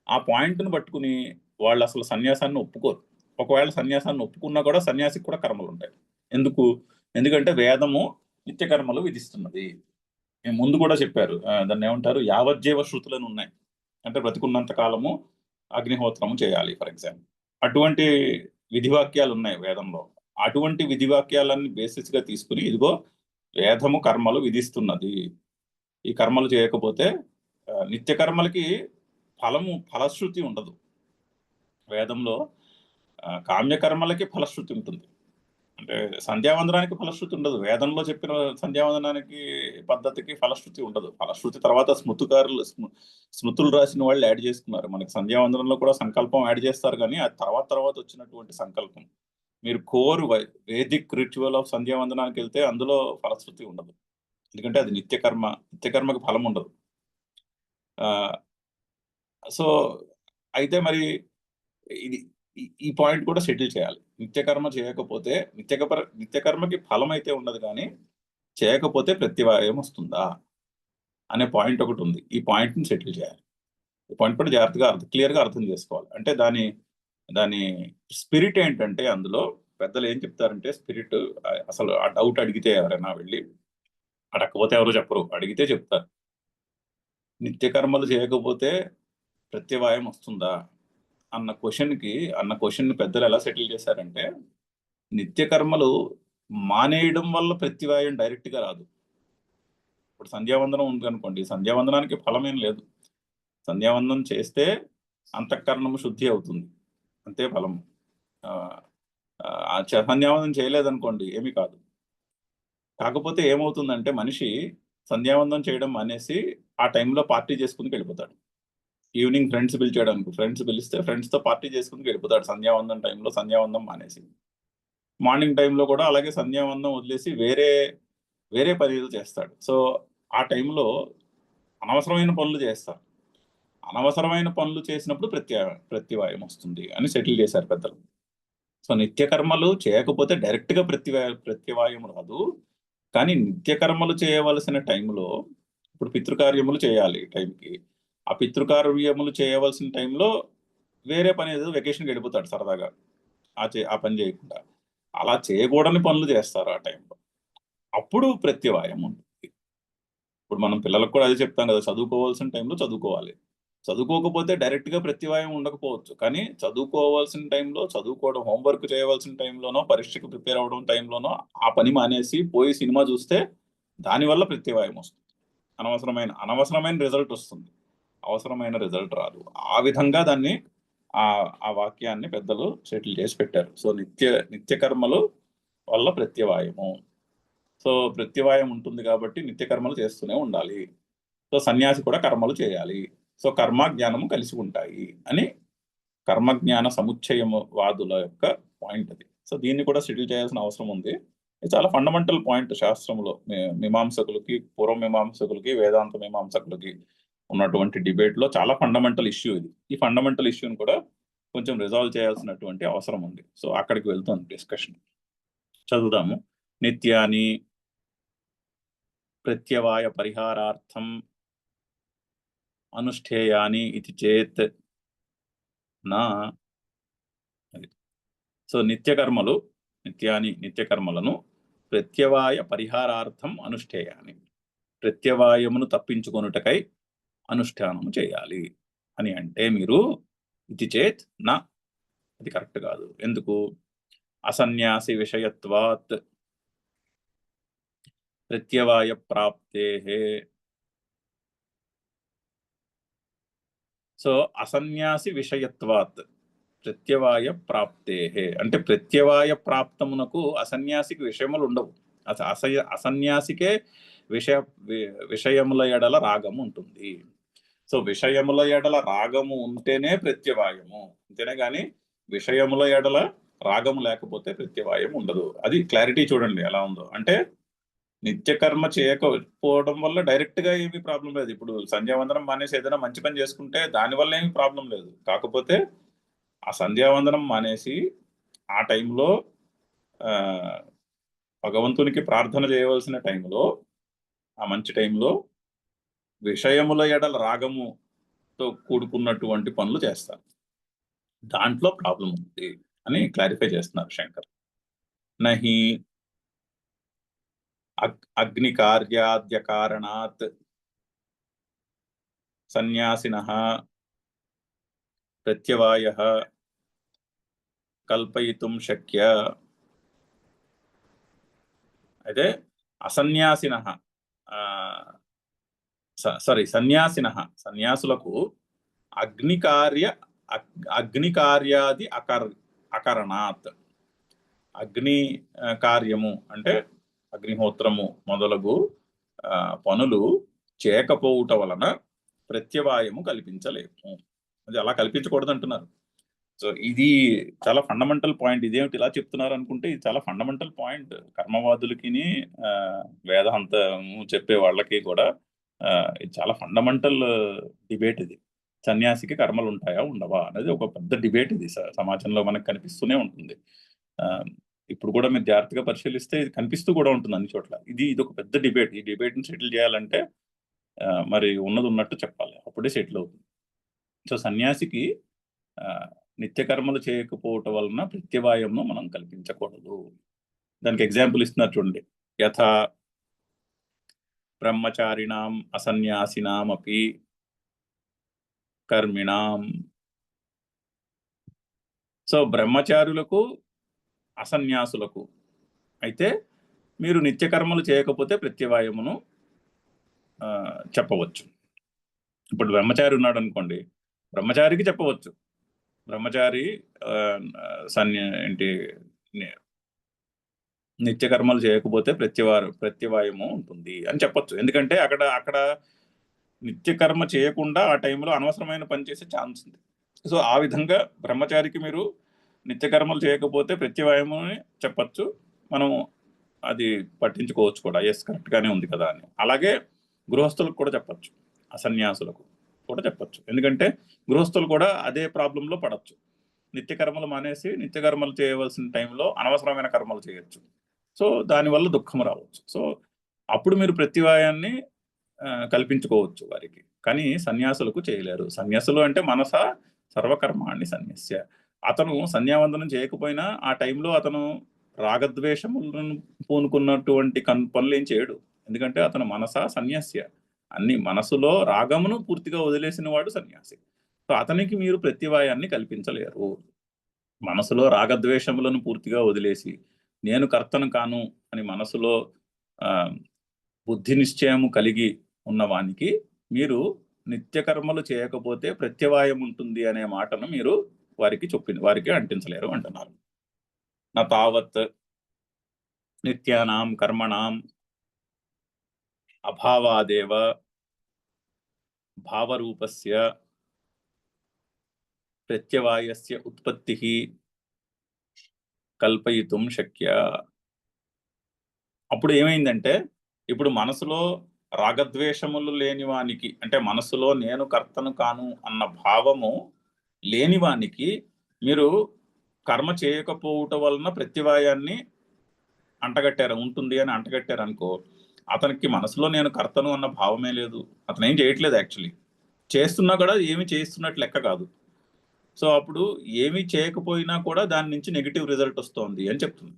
ఆ పాయింట్ను పట్టుకుని వాళ్ళు అసలు సన్యాసాన్ని ఒప్పుకోరు. ఒకవేళ సన్యాసాన్ని ఒప్పుకున్నా కూడా సన్యాసికి కూడా కర్మలు ఉంటాయి. ఎందుకంటే వేదము నిత్య కర్మలు విధిస్తున్నది. ముందు కూడా చెప్పారు, దాన్ని ఏమంటారు, యావజ్జీవ శృతులను ఉన్నాయి. అంటే బ్రతికున్నంత కాలము అగ్నిహోత్రము చేయాలి ఫర్ ఎగ్జాంపుల్. అటువంటి విధివాక్యాలు ఉన్నాయి వేదంలో. అటువంటి విధివాక్యాలన్నీ బేసిస్ గా తీసుకుని ఇదిగో వేదము కర్మలు విధిస్తున్నది, ఈ కర్మలు చేయకపోతే నిత్య కర్మలకి ఫలశ్రుతి ఉండదు. వేదంలో కామ్యకర్మలకి ఫలశ్రుతి ఉంటుంది, అంటే సంధ్యావందనానికి ఫలశ్రుతి ఉండదు. వేదంలో చెప్పిన సంధ్యావందనానికి పద్ధతికి ఫలశ్రుతి ఉండదు. ఫలశ్రుతి తర్వాత స్మృతులు రాసిన వాళ్ళు యాడ్ చేసుకున్నారు. మనకి సంధ్యావందనంలో కూడా సంకల్పం యాడ్ చేస్తారు, కానీ అది తర్వాత వచ్చినటువంటి సంకల్పం. మీరు కోర్ వేదిక్ రిచువల్ ఆఫ్ సంధ్యావందనానికి వెళ్తే అందులో ఫలశ్రుతి ఉండదు, ఎందుకంటే అది నిత్యకర్మకి ఫలం ఉండదు. సో అయితే మరి ఈ పాయింట్ కూడా సెటిల్ చేయాలి. నిత్యకర్మ చేయకపోతే నిత్యకర్మకి ఫలం అయితే ఉండదు, కానీ చేయకపోతే ప్రత్యవాయం వస్తుందా? అనే పాయింట్ ఒకటి ఉంది. ఈ పాయింట్ని సెటిల్ చేయాలి. ఈ పాయింట్ కూడా జాగ్రత్తగా క్లియర్గా అర్థం చేసుకోవాలి. అంటే దాని స్పిరిట్ ఏంటంటే, అందులో పెద్దలు ఏం చెప్తారంటే, స్పిరిట్ అసలు ఆ డౌట్ అడిగితే ఎవరైనా వెళ్ళి, అడగకపోతే ఎవరు చెప్పరు, అడిగితే చెప్తారు. నిత్య కర్మలు చేయకపోతే ప్రత్యవాయం వస్తుందా అన్న క్వశ్చన్ని పెద్దలు ఎలా సెటిల్ చేశారంటే, నిత్య కర్మలు మానేయడం వల్ల ప్రత్యవాయం డైరెక్ట్ గా రాదు. ఇప్పుడు సంధ్యావందనం ఉంది అనుకోండి, సంధ్యావందనానికి ఫలమేం లేదు. సంధ్యావందనం చేస్తే అంతఃకరణము శుద్ధి అవుతుంది, అంతే ఫలం. సంధ్యావందనం చేయలేదనుకోండి ఏమీ కాదు. కాకపోతే ఏమవుతుందంటే, మనిషి సంధ్యావందనం చేయడం మానేసి ఆ టైంలో పార్టీ చేసుకుని వెళ్ళిపోతాడు. ఈవినింగ్ ఫ్రెండ్స్ పిలిస్తే ఫ్రెండ్స్తో పార్టీ చేసుకుని వెళ్ళిపోతాడు సంధ్యావందనం టైంలో, సంధ్యావందనం మానేసి. మార్నింగ్ టైంలో కూడా అలాగే సంధ్యావందనం వదిలేసి వేరే పనులు చేస్తాడు. సో ఆ టైంలో అనవసరమైన పనులు చేస్తారు. అనవసరమైన పనులు చేసినప్పుడు ప్రత్యవాయం వస్తుంది అని సెటిల్ చేశారు పెద్దలు. సో నిత్య కర్మలు చేయకపోతే డైరెక్ట్ గా ప్రత్యవాయం రాదు. కానీ నిత్య కర్మలు చేయవలసిన టైంలో, ఇప్పుడు పితృకార్యములు చేయాలి టైంకి, ఆ పితృకార్యములు చేయవలసిన టైంలో వేరే పని ఏదో వెకేషన్కి వెళ్ళిపోతాడు సరదాగా, ఆ పని చేయకుండా. అలా చేయకూడని పనులు చేస్తారు ఆ టైంలో, అప్పుడు ప్రత్యవాయం ఉంటుంది. ఇప్పుడు మనం పిల్లలకు కూడా అదే చెప్తాం కదా, చదువుకోవాల్సిన టైంలో చదువుకోవాలి. చదువుకోకపోతే డైరెక్ట్ గా ప్రత్యవాయం ఉండకపోవచ్చు, కానీ చదువుకోవాల్సిన టైంలో చదువుకోవడం, హోంవర్క్ చేయవలసిన టైంలోనో, పరీక్షకు ప్రిపేర్ అవ్వడం టైంలోనో ఆ పని మానేసి పోయి సినిమా చూస్తే దానివల్ల ప్రత్యవాయం వస్తుంది. అనవసరమైన రిజల్ట్ వస్తుంది, అవసరమైన రిజల్ట్ రాదు. ఆ విధంగా దాన్ని ఆ వాక్యాన్ని పెద్దలు సెటిల్ చేసి పెట్టారు. సో నిత్య కర్మలు వల్ల ప్రత్యవాయము. సో ప్రత్యవాయం ఉంటుంది కాబట్టి నిత్య కర్మలు చేస్తూనే ఉండాలి. సో సన్యాసి కూడా కర్మలు చేయాలి. సో కర్మ జ్ఞానము కలిసి ఉంటాయి అని కర్మజ్ఞాన సముచ్చయము వాదుల యొక్క పాయింట్ అది. సో దీన్ని కూడా సెటిల్ చేయాల్సిన అవసరం ఉంది. ఇది చాలా ఫండమెంటల్ పాయింట్ శాస్త్రంలో. మీమాంసకులకి, పూర్వ మీమాంసకులకి, వేదాంత మీమాంసకులకి ఉన్నటువంటి డిబేట్ లో చాలా ఫండమెంటల్ ఇష్యూ ఇది. ఈ ఫండమెంటల్ ఇష్యూని కూడా కొంచెం రిజాల్వ్ చేయాల్సినటువంటి అవసరం ఉంది. సో అక్కడికి వెళ్తుంది డిస్కషన్. చదువుదాము. నిత్యాని ప్రత్యవాయ పరిహారార్థం అనుష్ఠేయాని ఇది చేత్ నా. సో నిత్య కర్మలను ప్రత్యవాయ పరిహారార్థం అనుష్ఠేయాని, ప్రత్యవాయమును తప్పించుకొనుటకై అనుష్ఠానము చేయాలి అని అంటే, మీరు ఇది చేత్ నా, అది కరెక్ట్ కాదు. ఎందుకు? అసన్యాసి విషయత్వాత్ ప్రత్యవాయ ప్రాప్తే. సో అసన్యాసి విషయత్వాత్ ప్రత్యవాయ ప్రాప్తే అంటే, ప్రత్యవాయ ప్రాప్తమునకు అసన్యాసికి విషయములు ఉండవు. అసన్యాసికే విషయముల ఎడల రాగము ఉంటుంది. సో విషయముల ఎడల రాగము ఉంటేనే ప్రత్యవాయము, అంతేనే గాని విషయముల ఎడల రాగము లేకపోతే ప్రత్యవాయం ఉండదు. అది క్లారిటీ చూడండి ఎలా ఉందో. అంటే నిత్యకర్మ చేయకపోవడం వల్ల డైరెక్ట్ గా ఏమీ ప్రాబ్లం లేదు. ఇప్పుడు సంధ్యావందనం మానేసి ఏదైనా మంచి పని చేసుకుంటే దానివల్ల ఏమీ ప్రాబ్లం లేదు. కాకపోతే ఆ సంధ్యావందనం మానేసి ఆ టైంలో భగవంతునికి ప్రార్థన చేయవలసిన టైంలో, ఆ మంచి టైంలో విషయముల ఎడల రాగముతో కూడుకున్నటువంటి పనులు చేస్తారు. దాంట్లో ప్రాబ్లం ఉంది అని క్లారిఫై చేస్తున్నారు శంకర్. నహి అగ్ని కార్యాద్య కారణాత్ సన్యాసినః ప్రత్యవాయః కల్పయితుం శక్య. అయితే అసన్యాసినః సన్యాసులకు అగ్ని కార్యాది అకరణాత్, అగ్ని కార్యము అంటే అగ్నిహోత్రము మొదలగు పనులు చేయకపోవుట వలన ప్రత్యవాయము కల్పించలేము. అది అలా కల్పించకూడదు అంటున్నారు. సో ఇది చాలా ఫండమెంటల్ పాయింట్. ఇదేమిటి ఇలా చెప్తున్నారు అనుకుంటే, ఇది చాలా ఫండమెంటల్ పాయింట్. కర్మవాదులకి, వేదాంతము చెప్పే వాళ్ళకి కూడా ఇది చాలా ఫండమెంటల్ డిబేట్. ఇది సన్యాసికి కర్మలు ఉంటాయా ఉండవా అనేది ఒక పెద్ద డిబేట్. ఇది సమాజంలో మనకు కనిపిస్తూనే ఉంటుంది. ఇప్పుడు కూడా మీరు జాగ్రత్తగా పరిశీలిస్తే ఇది కనిపిస్తూ కూడా ఉంటుంది అన్ని చోట్ల. ఇది ఒక పెద్ద డిబేట్. ఈ డిబేట్ని సెటిల్ చేయాలంటే మరి ఉన్నది ఉన్నట్టు చెప్పాలి, అప్పుడే సెటిల్ అవుతుంది. సో సన్యాసికి నిత్య కర్మలు చేయకపోవటం వలన ప్రత్యవాయంను మనం కల్పించకూడదు. దానికి ఎగ్జాంపుల్ ఇస్తున్నారు చూడండి. యథా బ్రహ్మచారిణాం అసన్యాసినామపి కర్మిణాం. సో బ్రహ్మచారులకు అసన్యాసులకు అయితే మీరు నిత్య కర్మలు చేయకపోతే ప్రత్యవాయమును చెప్పవచ్చు. ఇప్పుడు బ్రహ్మచారి ఉన్నాడు అనుకోండి, బ్రహ్మచారికి చెప్పవచ్చు, బ్రహ్మచారి ఏంటి నిత్య కర్మలు చేయకపోతే ప్రత్యవాయము ఉంటుంది అని చెప్పొచ్చు. ఎందుకంటే అక్కడ నిత్య కర్మ చేయకుండా ఆ టైంలో అనవసరమైన పని చేసే ఛాన్స్ ఉంది. సో ఆ విధంగా బ్రహ్మచారికి మీరు నిత్య కర్మలు చేయకపోతే ప్రత్యవాయము అని చెప్పచ్చు. మనం అది పట్టించుకోవచ్చు కూడా, ఎస్ కరెక్ట్ గానే ఉంది కదా అని. అలాగే గృహస్థులకు కూడా చెప్పచ్చు, అసన్యాసులకు కూడా చెప్పచ్చు. ఎందుకంటే గృహస్థులు కూడా అదే ప్రాబ్లంలో పడచ్చు. నిత్య కర్మలు మానేసి నిత్య కర్మలు చేయవలసిన టైంలో అనవసరమైన కర్మలు చేయొచ్చు. సో దానివల్ల దుఃఖం రావచ్చు. సో అప్పుడు మీరు ప్రత్యవాయాన్ని కల్పించుకోవచ్చు వారికి. కానీ సన్యాసులకు చేయలేరు. సన్యాసులు అంటే మనస సర్వకర్మాన్ని సన్యస్య. అతను సంధ్యావందనం చేయకపోయినా ఆ టైంలో అతను రాగద్వేషములను పూనుకున్నటువంటి పనులు ఏం చేయడు. ఎందుకంటే అతను మనస సన్యాస్య, అన్ని మనసులో రాగమును పూర్తిగా వదిలేసిన వాడు సన్యాసి. సో అతనికి మీరు ప్రత్యవాయాన్ని కల్పించలేరు. మనసులో రాగద్వేషములను పూర్తిగా వదిలేసి నేను కర్తను కాను అని మనసులో బుద్ధి నిశ్చయము కలిగి ఉన్నవానికి మీరు నిత్య కర్మలు చేయకపోతే ప్రత్యవాయం ఉంటుంది అనే మాటను మీరు వారికి అంటించలేరు అంటున్నారు. నా తావత్ నిత్యానాం కర్మణాం అభావాదేవ భావరూపస్య ప్రత్యవాయస్య ఉత్పత్తి కల్పయితుం శక్య. అప్పుడు ఏమైందంటే, ఇప్పుడు మనసులో రాగద్వేషములు లేనివానికి, అంటే మనసులో నేను కర్తను కాను అన్న భావము లేనివానికి మీరు కర్మ చేయకపోవటం వలన ప్రత్యవాయాన్ని ఉంటుంది అని అంటగట్టారు అనుకో, అతనికి మనసులో నేను కర్తను అన్న భావమే లేదు, అతను ఏం చేయట్లేదు. యాక్చువల్లీ చేస్తున్నా కూడా ఏమి చేస్తున్నట్లు లెక్క కాదు. సో అప్పుడు ఏమి చేయకపోయినా కూడా దాని నుంచి నెగిటివ్ రిజల్ట్ వస్తోంది అని చెప్తుంది.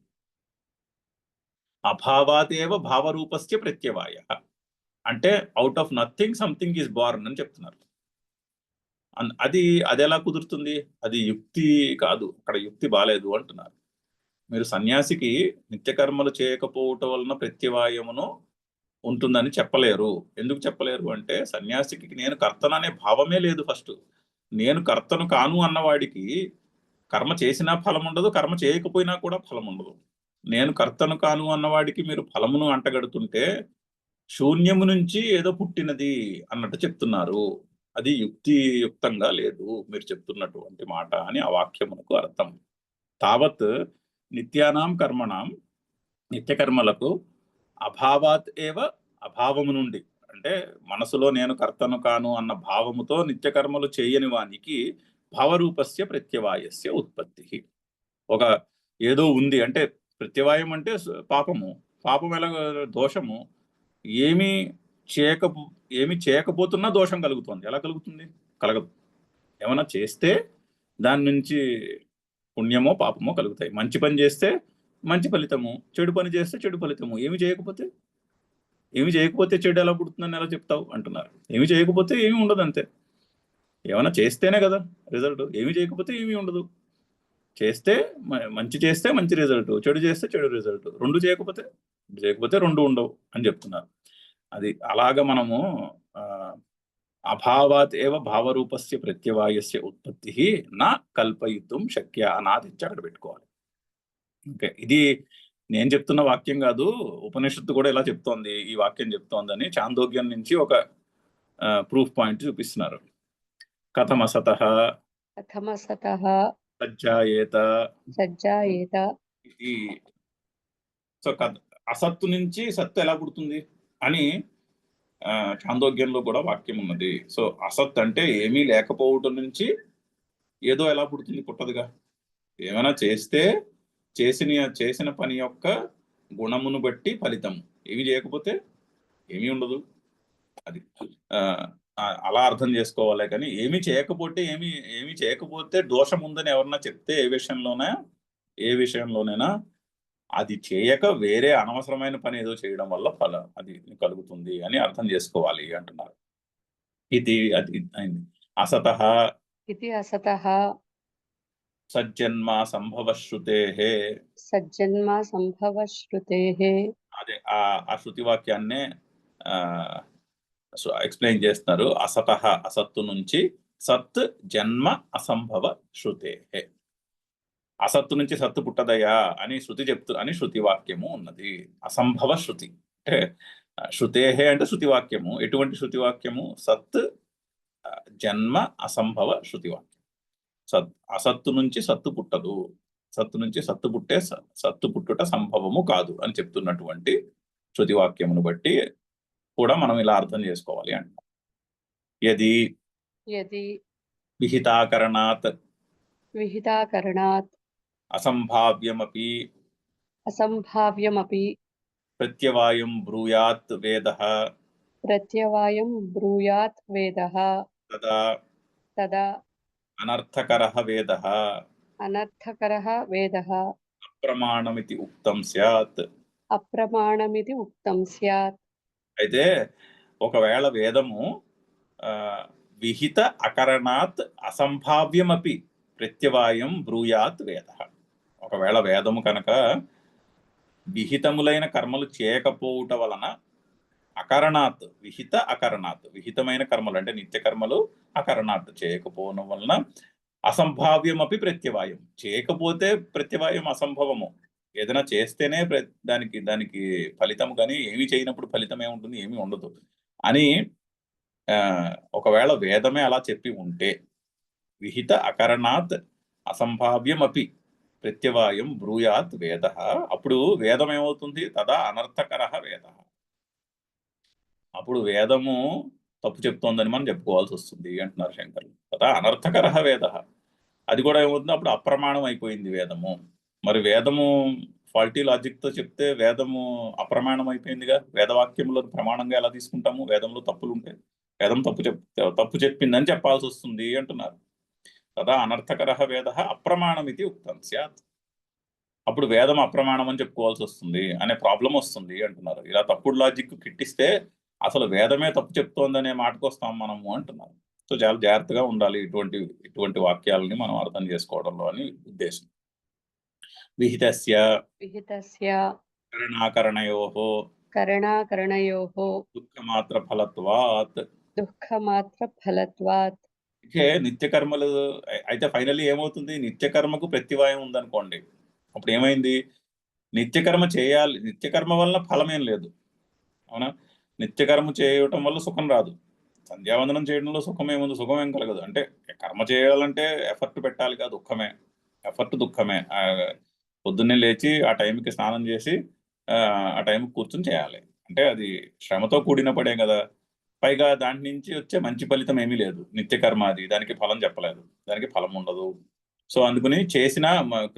అభావాదేవ భావరూపస్య ప్రత్యవాయ అంటే out of nothing something is born అని చెప్తున్నారు. అది ఎలా కుదురుతుంది? అది యుక్తి కాదు, అక్కడ యుక్తి బాలేదు అంటున్నారు. మీరు సన్యాసికి నిత్యకర్మలు చేయకపోవటం వలన ప్రత్యవాయమును ఉంటుందని చెప్పలేరు. ఎందుకు చెప్పలేరు అంటే, సన్యాసికి నేను కర్తను అనే భావమే లేదు. ఫస్ట్ నేను కర్తను కాను అన్నవాడికి కర్మ చేసినా ఫలం ఉండదు, కర్మ చేయకపోయినా కూడా ఫలం ఉండదు. నేను కర్తను కాను అన్నవాడికి మీరు ఫలమును అంటగడుతుంటే శూన్యము నుంచి ఏదో పుట్టినది అన్నట్టు చెప్తున్నారు. అది యుక్తియుక్తంగా లేదు మీరు చెప్తున్నటువంటి మాట అని ఆ వాక్యమునకు అర్థం. తావత్ నిత్యానాం కర్మణాం, నిత్యకర్మలకు అభావాత్ ఏవ అభావము నుండి, అంటే మనసులో నేను కర్తను కాను అన్న భావముతో నిత్యకర్మలు చేయని వానికి భావరూపస్య ప్రత్యవాయస్య ఉత్పత్తి. ఒక ఏదో ఉంది అంటే ప్రత్యవాయం అంటే పాపం ఎలా దోషము. ఏమి చేయకపోతున్నా దోషం కలుగుతుంది. ఎలా కలుగుతుంది? కలగదు. ఏమైనా చేస్తే దాని నుంచి పుణ్యమో పాపమో కలుగుతాయి. మంచి పని చేస్తే మంచి ఫలితము, చెడు పని చేస్తే చెడు ఫలితము. ఏమి చేయకపోతే చెడు ఎలా పుడుతుందని ఎలా చెప్తావు అంటున్నారు. ఏమి చేయకపోతే ఏమి ఉండదు, అంతే. ఏమైనా చేస్తేనే కదా రిజల్ట్. ఏమి చేయకపోతే ఏమీ ఉండదు. మంచి చేస్తే మంచి రిజల్ట్, చెడు చేస్తే చెడు రిజల్ట్. రెండు చేయకపోతే రెండు ఉండవు అని చెప్తున్నారు. అది అలాగా మనము అభావాత్ ఏవ భావరూపస్య ప్రత్యవాయస్య ఉత్పత్తి నా కల్పయితుం శక్య అనాది అక్కడ పెట్టుకోవాలి. ఓకే, ఇది నేను చెప్తున్న వాక్యం కాదు, ఉపనిషత్తు కూడా ఇలా చెప్తోంది, ఈ వాక్యం చెప్తోందని చాందోగ్యం నుంచి ఒక ప్రూఫ్ పాయింట్ చూపిస్తున్నారు. కథమసతః సజ్జాయేత. సో అసత్తు నుంచి సత్తు ఎలా పుడుతుంది అని చాందోగ్యంలో కూడా వాక్యం ఉన్నది. సో అసత్ అంటే ఏమీ లేకపోవటం నుంచి ఏదో ఎలా పుడుతుంది? పుట్టదుగా. ఏమైనా చేస్తే చేసిన పని యొక్క గుణమును బట్టి ఫలితం. ఏమి చేయకపోతే ఏమీ ఉండదు. అది అలా అర్థం చేసుకోవాలి. కానీ ఏమీ చేయకపోతే దోషం ఉందని ఎవరన్నా చెప్తే ఏ విషయంలోనైనా అది చేయక వేరే అనవసరమైన పని ఏదో చేయడం వల్ల అది కలుగుతుంది అని అర్థం చేసుకోవాలి అంటున్నారు. ఇది అది అయింది. అసతః ఇది అసతః సజ్జన్మ సంభవ శృతే. అదే ఆ శృతి వాక్యాన్నే ఎక్స్ప్లెయిన్ చేస్తున్నారు. అసతః అసత్తు నుంచి సత్ జన్మ అసంభవ శృతే. అసత్తు నుంచి సత్తు పుట్టదయా అని శృతి వాక్యము ఉన్నది. అసంభవ శృతి అంటే శృతేహే అంటే శృతి వాక్యము. ఎటువంటి శృతి వాక్యము? సత్ జన్మ అసంభవ శృతి వాక్యం. అసత్తు నుంచి సత్తు పుట్టదు, సత్తు నుంచి సత్తు పుట్టుట సంభవము కాదు అని చెప్తున్నటువంటి శృతి వాక్యమును బట్టి కూడా మనం ఇలా అర్థం చేసుకోవాలి అంట. యది విహితాకరణాత్ అసంభావ్యమపి ప్రత్యవాయం బ్రూయాత్ వేదః తదా అనర్థకరః వేదః అప్రమాణమితి ఉక్తం స్యాత్. అయితే ఒకవేళ వేదము విహిత అకరణాత్ అసంభావ్యమపి ప్రత్యవాయం బ్రూయాత్ వేదః. ఒకవేళ వేదము కనుక విహితములైన కర్మలు చేయకపోవుట వలన అకరణాత్ విహితమైన కర్మలు అంటే నిత్య కర్మలు అకరణాత్ చేయకపోవడం వలన అసంభావ్యమపి ప్రత్యవాయం, చేయకపోతే ప్రత్యవాయం అసంభవము. ఏదైనా చేస్తేనే దానికి ఫలితం, కానీ ఏమి చేయనప్పుడు ఫలితం ఏముంటుంది? ఏమీ ఉండదు అని ఒకవేళ వేదమే అలా చెప్పి ఉంటే విహిత అకరణాత్ అసంభావ్యమపి ప్రత్యవాయం బ్రూయాత్ వేదః, అప్పుడు వేదం ఏమవుతుంది? తదా అనర్థకరః వేదః. అప్పుడు వేదము తప్పు చెప్తోందని మనం చెప్పుకోవాల్సి వస్తుంది అంటున్నారు శంకరులు. తదా అనర్థకరః వేదః. అది కూడా ఏమవుతుంది? అప్పుడు అప్రమాణం అయిపోయింది వేదము. మరి వేదము ఫాల్టీ లాజిక్తో చెప్తే వేదము అప్రమాణం అయిపోయిందిగా. వేదవాక్యంలో ప్రమాణంగా ఎలా తీసుకుంటాము? వేదంలో తప్పులు ఉంటే వేదం తప్పు చెప్పిందని చెప్పాల్సి వస్తుంది అంటున్నారు. తదా అనర్థకరః వేదః అప్రమాణమితి ఉక్తం స్యాత్. అప్పుడు వేదం అప్రమాణం అని చెప్పుకోవాల్సి వస్తుంది అనే ప్రాబ్లం వస్తుంది అంటున్నారు. ఇలా తప్పుడు లాజిక్ కిట్టిస్తే అసలు వేదమే తప్పు చెప్తోందనే మాటకు వస్తాం మనము అంటున్నారు. సో చాలా జాగ్రత్తగా ఉండాలి ఇటువంటి వాక్యాలని మనం అర్థం చేసుకోవడంలో అని ఉద్దేశం. విహితస్య కరణాకరణయోః దుఃఖమాత్ర ఫలత్వాత్. నిత్యకర్మలు అయితే ఫైనల్లీ ఏమవుతుంది? నిత్యకర్మకు ప్రతివాయం ఉందనుకోండి, అప్పుడు ఏమైంది? నిత్యకర్మ చేయాలి, నిత్యకర్మ వల్ల ఫలమేం లేదు, అవునా? నిత్యకర్మ చేయటం వల్ల సుఖం రాదు. సంధ్యావందనం చేయడంలో సుఖం ఏముంది? సుఖం ఏం కలగదు. అంటే కర్మ చేయాలంటే ఎఫర్ట్ పెట్టాలి కదా, దుఃఖమే. పొద్దున్నే లేచి ఆ టైంకి స్నానం చేసి ఆ టైంకి కూర్చొని చేయాలి. అంటే అది శ్రమతో కూడిన పడే కదా. పైగా దాని నుంచి వచ్చే మంచి ఫలితం ఏమీ లేదు. నిత్యకర్మ అది, దానికి ఫలం చెప్పలేదు, దానికి ఫలం ఉండదు. సో అందుకని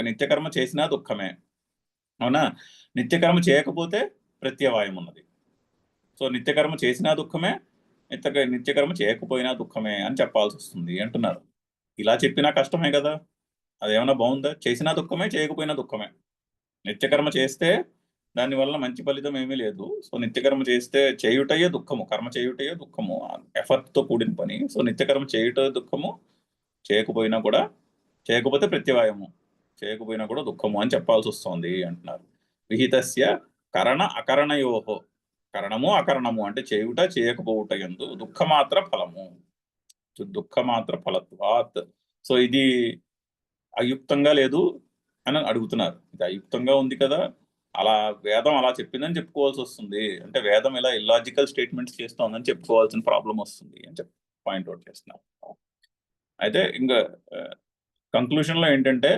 నిత్యకర్మ చేసినా దుఃఖమే, అవునా? నిత్యకర్మ చేయకపోతే ప్రత్యవాయం ఉన్నది. సో నిత్యకర్మ చేసినా దుఃఖమే, నిత్యకర్మ చేయకపోయినా దుఃఖమే అని చెప్పాల్సి వస్తుంది అంటున్నారు. ఇలా చెప్పినా కష్టమే కదా. అదేమన్నా బాగుందా? చేసినా దుఃఖమే, చేయకపోయినా దుఃఖమే. నిత్యకర్మ చేస్తే దానివల్ల మంచి ఫలితం ఏమీ లేదు. సో నిత్యకర్మ చేస్తే చేయుటయే దుఃఖము, కర్మ చేయుటయే దుఃఖము, ఎఫర్ట్తో కూడిన పని. సో నిత్యకర్మ చేయుట దుఃఖము, చేయకపోతే ప్రత్యవాయము, చేయకపోయినా కూడా దుఃఖము అని చెప్పాల్సి వస్తుంది అంటున్నారు. విహితస్య కరణ అకరణయోః, కరణము అకరణము అంటే చేయుట చేయకపోవుట యందు దుఃఖమాత్ర ఫలత్వాత్. సో ఇది అయుక్తంగా లేదు అని అడుగుతున్నారు. ఇది అయుక్తంగా ఉంది కదా, అలా వేదం అలా చెప్పిందని చెప్పుకోవాల్సి వస్తుంది. అంటే వేదం ఇలా ఇల్లాజికల్ స్టేట్మెంట్స్ చేస్తోందని చెప్పుకోవాల్సిన ప్రాబ్లం వస్తుంది అని చెప్పి పాయింట్అవుట్ చేస్తున్నారు. అయితే ఇంకా కంక్లూషన్లో ఏంటంటే,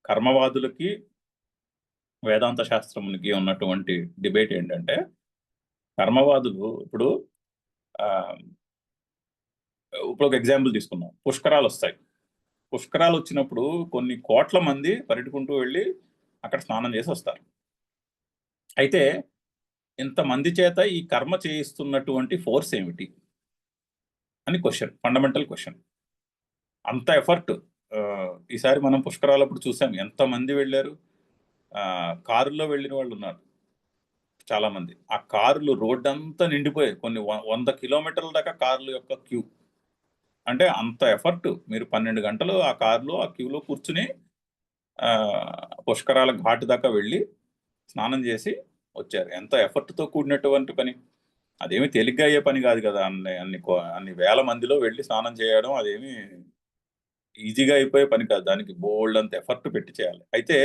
కర్మవాదులకి వేదాంత శాస్త్రమునికి ఉన్నటువంటి డిబేట్ ఏంటంటే, కర్మవాదులు ఇప్పుడు ఒక ఎగ్జాంపుల్ తీసుకుందాం. పుష్కరాలు వస్తాయి. పుష్కరాలు వచ్చినప్పుడు కొన్ని కోట్ల మంది పరిగెట్టుకుంటూ వెళ్ళి అక్కడ స్నానం చేసి వస్తారు. అయితే ఇంతమంది చేత ఈ కర్మ చేయిస్తున్నటువంటి ఫోర్స్ ఏమిటి అని క్వశ్చన్, ఫండమెంటల్ క్వశ్చన్. అంత ఎఫర్ట్ ఈసారి మనం పుష్కరాలప్పుడు చూసాం, ఎంతమంది వెళ్ళారు. కారుల్లో వెళ్ళిన వాళ్ళు ఉన్నారు చాలా మంది. ఆ కారులు రోడ్డంతా నిండిపోయాయి, కొన్ని 100 కిలోమీటర్ల దాకా కార్ల యొక్క క్యూ. అంటే అంత ఎఫర్ట్. మీరు 12 గంటలు ఆ కారులో ఆ క్యూలో కూర్చుని పుష్కరాల ఘాటు దాకా వెళ్ళి స్నానం చేసి వచ్చారు. ఎంత ఎఫర్ట్తో కూడినటువంటి పని. అదేమి తేలిగ్గా అయ్యే పని కాదు కదా. అన్ని వేల మందిలో వెళ్ళి స్నానం చేయడం అదేమి ఈజీగా అయిపోయే పని కాదు. దానికి బోల్డ్ అంత ఎఫర్ట్ పెట్టి చేయాలి. అయితే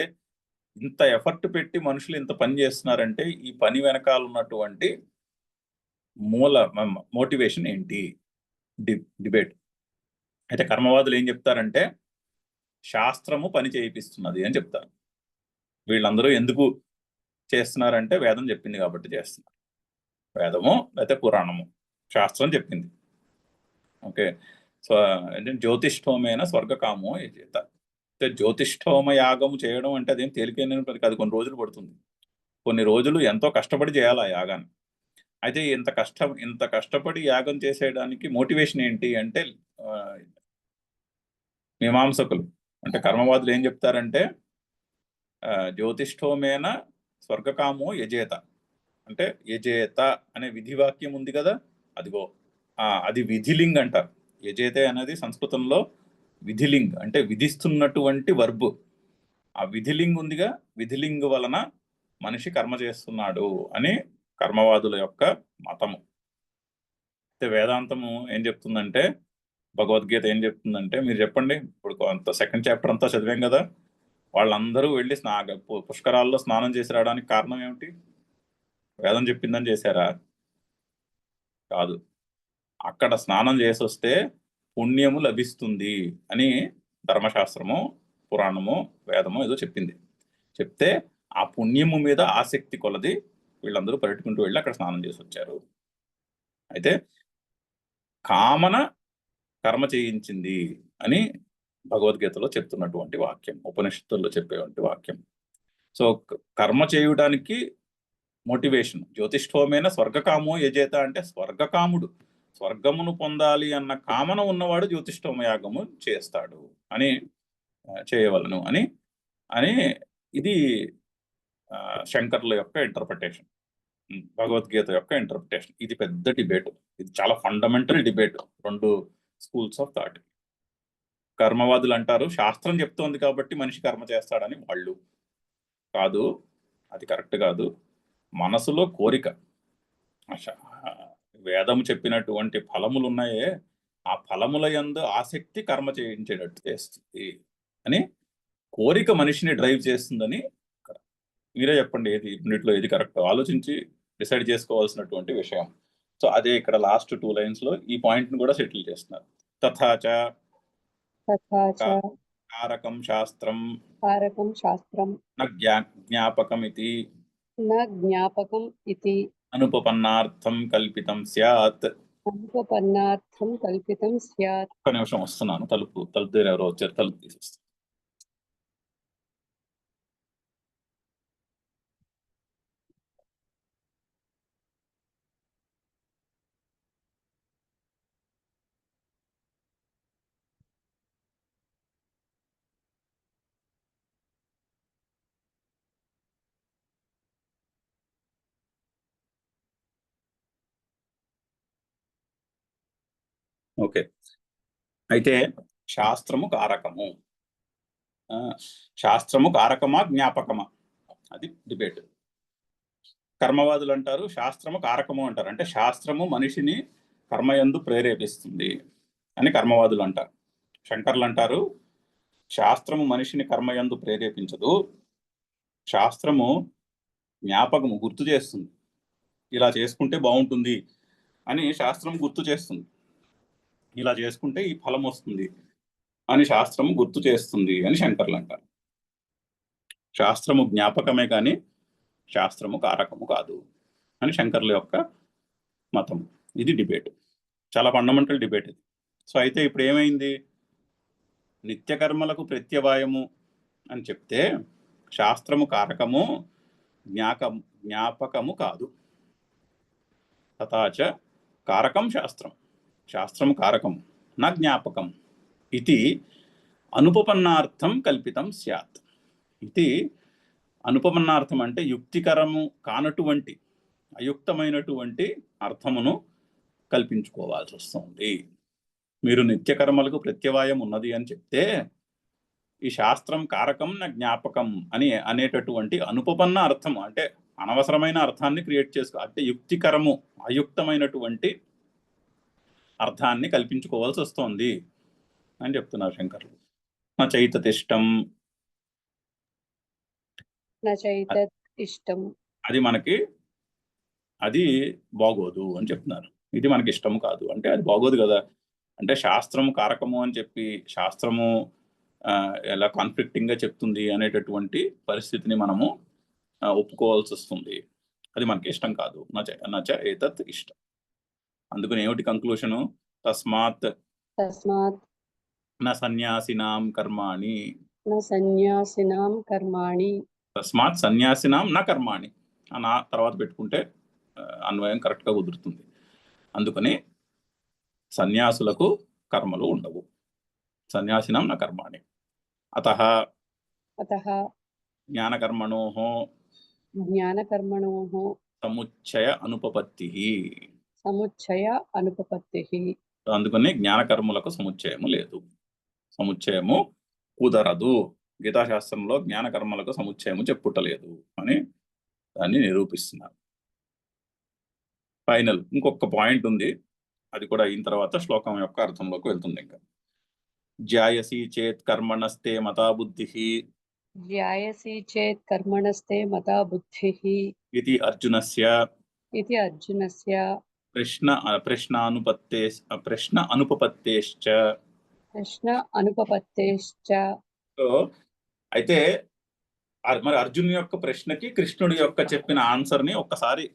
ఇంత ఎఫర్ట్ పెట్టి మనుషులు ఇంత పని చేస్తున్నారంటే ఈ పని వెనకాల ఉన్నటువంటి మూల మోటివేషన్ ఏంటి? డిబేట్. అయితే కర్మవాదులు ఏం చెప్తారంటే శాస్త్రము పని చేయిస్తున్నది అని చెప్తారు. వీళ్ళందరూ ఎందుకు చేస్తున్నారంటే వేదం చెప్పింది కాబట్టి చేస్తున్నారు. వేదము లేకపోతే పురాణము, శాస్త్రం చెప్పింది. ఓకే. సో అంటే జ్యోతిష్ఠోమైన స్వర్గకామో యజేత. అంటే జ్యోతిష్ఠోమ యాగము చేయడం అంటే అదేం తేలికైన పని కాదు. కొన్ని రోజులు పడుతుంది. కొన్ని రోజులు ఎంతో కష్టపడి చేయాలి ఆ యాగాన్ని. అయితే ఇంత కష్టపడి యాగం చేసేయడానికి మోటివేషన్ ఏంటి అంటే మీమాంసకులు అంటే కర్మవాదులు ఏం చెప్తారంటే జ్యోతిష్ఠోమేన స్వర్గకామో యజేత. అంటే యజేత అనే విధివాక్యం ఉంది కదా, అదిగో అది విధిలింగ్ అంటారు. యజేతే అనేది సంస్కృతంలో విధిలింగ్, అంటే విధిస్తున్నటువంటి వర్బు. ఆ విధిలింగ్ ఉందిగా, విధిలింగ్ వలన మనిషి కర్మ చేస్తున్నాడు అని కర్మవాదుల యొక్క మతము. అయితే వేదాంతము ఏం చెప్తుందంటే, భగవద్గీత ఏం చెప్తుందంటే, మీరు చెప్పండి. ఇప్పుడు కొంత సెకండ్ చాప్టర్ అంతా చదివాం కదా, వాళ్ళందరూ వెళ్ళి పుష్కరాల్లో స్నానం చేసి రావడానికి కారణం ఏమిటి? వేదం చెప్పిందని చేశారా? కాదు. అక్కడ స్నానం చేసి వస్తే పుణ్యము లభిస్తుంది అని ధర్మశాస్త్రము, పురాణము, వేదము ఏదో చెప్పింది. చెప్తే ఆ పుణ్యము మీద ఆసక్తి కొలది వీళ్ళందరూ పరిగెట్టుకుంటూ వెళ్ళి అక్కడ స్నానం చేసి వచ్చారు. అయితే కామన కర్మ చేయించింది అని భగవద్గీతలో చెప్తున్నటువంటి వాక్యం, ఉపనిషత్తుల్లో చెప్పేటువంటి వాక్యం. సో కర్మ చేయడానికి మోటివేషన్. జ్యోతిష్ఠోమైన స్వర్గకామో యజేత అంటే స్వర్గకాముడు, స్వర్గమును పొందాలి అన్న కామన ఉన్నవాడు జ్యోతిష్ఠోమ యాగము చేస్తాడు అని, చేయవలను అని అని ఇది శంకర్ల యొక్క ఇంటర్ప్రిటేషన్, భగవద్గీత యొక్క ఇంటర్ప్రిటేషన్. ఇది పెద్ద డిబేట్. ఇది చాలా fundamental debate. 2 schools of thought. కర్మవాదులు అంటారు శాస్త్రం చెప్తోంది కాబట్టి మనిషి కర్మ చేస్తాడని. వాళ్ళు కాదు, అది కరెక్ట్ కాదు. మనసులో కోరిక, వేదము చెప్పినటువంటి ఫలములు ఉన్నాయే, ఆ ఫలముల యందు ఆసక్తి కర్మ చేయించేటట్టు చేస్తుంది అని, కోరిక మనిషిని డ్రైవ్ చేస్తుందని. మీరే చెప్పండి ఏది రెండిట్లో ఏది కరెక్ట్, ఆలోచించి డిసైడ్ చేసుకోవాల్సినటువంటి విషయం. సో అదే ఇక్కడ లాస్ట్ 2 లైన్స్ లో ఈ పాయింట్ ని కూడా సెటిల్ చేస్తున్నారు. తథాచ కారకం శాస్త్రం న జ్ఞాపకం ఇది అనుపపన్నార్థం కల్పితం స్యాత్. ఒక్క నిమిషం వస్తున్నాను. తలుపు దగ్గర ఎవరో వచ్చారు, తలుపు తీసేస్తాను. ఓకే. అయితే శాస్త్రము కారకము, శాస్త్రము కారకమా జ్ఞాపకమా, అది డిబేట్. కర్మవాదులు అంటారు శాస్త్రము కారకము అంటారు. అంటే శాస్త్రము మనిషిని కర్మయందు ప్రేరేపిస్తుంది అని కర్మవాదులు అంటారు. శంకర్లు అంటారు శాస్త్రము మనిషిని కర్మయందు ప్రేరేపించదు, శాస్త్రము జ్ఞాపకము గుర్తు చేస్తుంది. ఇలా చేసుకుంటే బాగుంటుంది అని శాస్త్రం గుర్తు చేస్తుంది. ఇలా చేసుకుంటే ఈ ఫలం వస్తుంది అని శాస్త్రము గుర్తు చేస్తుంది అని శంకర్లు అంటారు. శాస్త్రము జ్ఞాపకమే కానీ శాస్త్రము కారకము కాదు అని శంకర్ల యొక్క మతం. ఇది డిబేట్, చాలా ఫండమెంటల్ డిబేట్ ఇది. సో అయితే ఇప్పుడు ఏమైంది, నిత్యకర్మలకు ప్రత్యవాయము అని చెప్తే శాస్త్రము కారకము జ్ఞాపకము కాదు. తథాచ కారకం శాస్త్రం, శాస్త్రం కారకం నా జ్ఞాపకం ఇది అనుపపన్నార్థం కల్పితం స్యాత్. ఇది అనుపపన్నార్థం అంటే యుక్తికరము కానటువంటి అయుక్తమైనటువంటి అర్థమును కల్పించుకోవాల్సి వస్తుంది. మీరు నిత్యకర్మలకు ప్రత్యవాయం ఉన్నది అని చెప్తే ఈ శాస్త్రం కారకం నా జ్ఞాపకం అనేటటువంటి అనుపపన్న అర్థం అంటే అనవసరమైన అర్థాన్ని క్రియేట్ చేసుకో, అంటే యుక్తికరము అయుక్తమైనటువంటి అర్థాన్ని కల్పించుకోవాల్సి వస్తోంది అని చెప్తున్నారు శంకర్లు. నా చైతతిష్టం, అది మనకి అది బాగోదు అని చెప్తున్నారు. ఇది మనకి ఇష్టము కాదు అంటే అది బాగోదు కదా. అంటే శాస్త్రము కారకము అని చెప్పి శాస్త్రము ఎలా కాన్ఫ్లిక్టింగ్ గా చెప్తుంది అనేటటువంటి పరిస్థితిని మనము ఒప్పుకోవాల్సి వస్తుంది. అది మనకి ఇష్టం కాదు. నచ ఏతత్ ఇష్టం. అందుకని ఏమిటి కంక్లూషను? తస్మాత్ న సన్యాసినాం కర్మాణి, తస్మాత్ సన్యాసినాం న కర్మాణి. నా తర్వాత పెట్టుకుంటే అన్వయం కరెక్ట్ గా కుదురుతుంది. అందుకని సన్యాసులకు కర్మలు ఉండవు. సన్యాసినాం న కర్మాణి. అతః జ్ఞానకర్మణోః సముచ్చయ అనుపపత్తిః. అందుకని జ్ఞానకర్మలకు సముచ్చయము లేదు, సముచ్చయము కుదరదు. గీతాశాస్త్రంలో జ్ఞానకర్మలకు సముచ్చయము చెప్పుటలేదు అని దాన్ని నిరూపిస్తున్నారు. ఫైనల్ ఇంకొక పాయింట్ ఉంది, అది కూడా అయిన తర్వాత శ్లోకం యొక్క అర్థంలోకి వెళ్తుంది. ఇంకా జ్యాయసి చేత్ కర్మణస్తే మతా బుద్ధిః ఇది అర్జునస్య ప్రశ్న అనుపపత్తేశ్చ. సో అయితే మరి అర్జున్ యొక్క ప్రశ్నకి కృష్ణుడి యొక్క చెప్పిన ఆన్సర్ ని ఒక్కసారి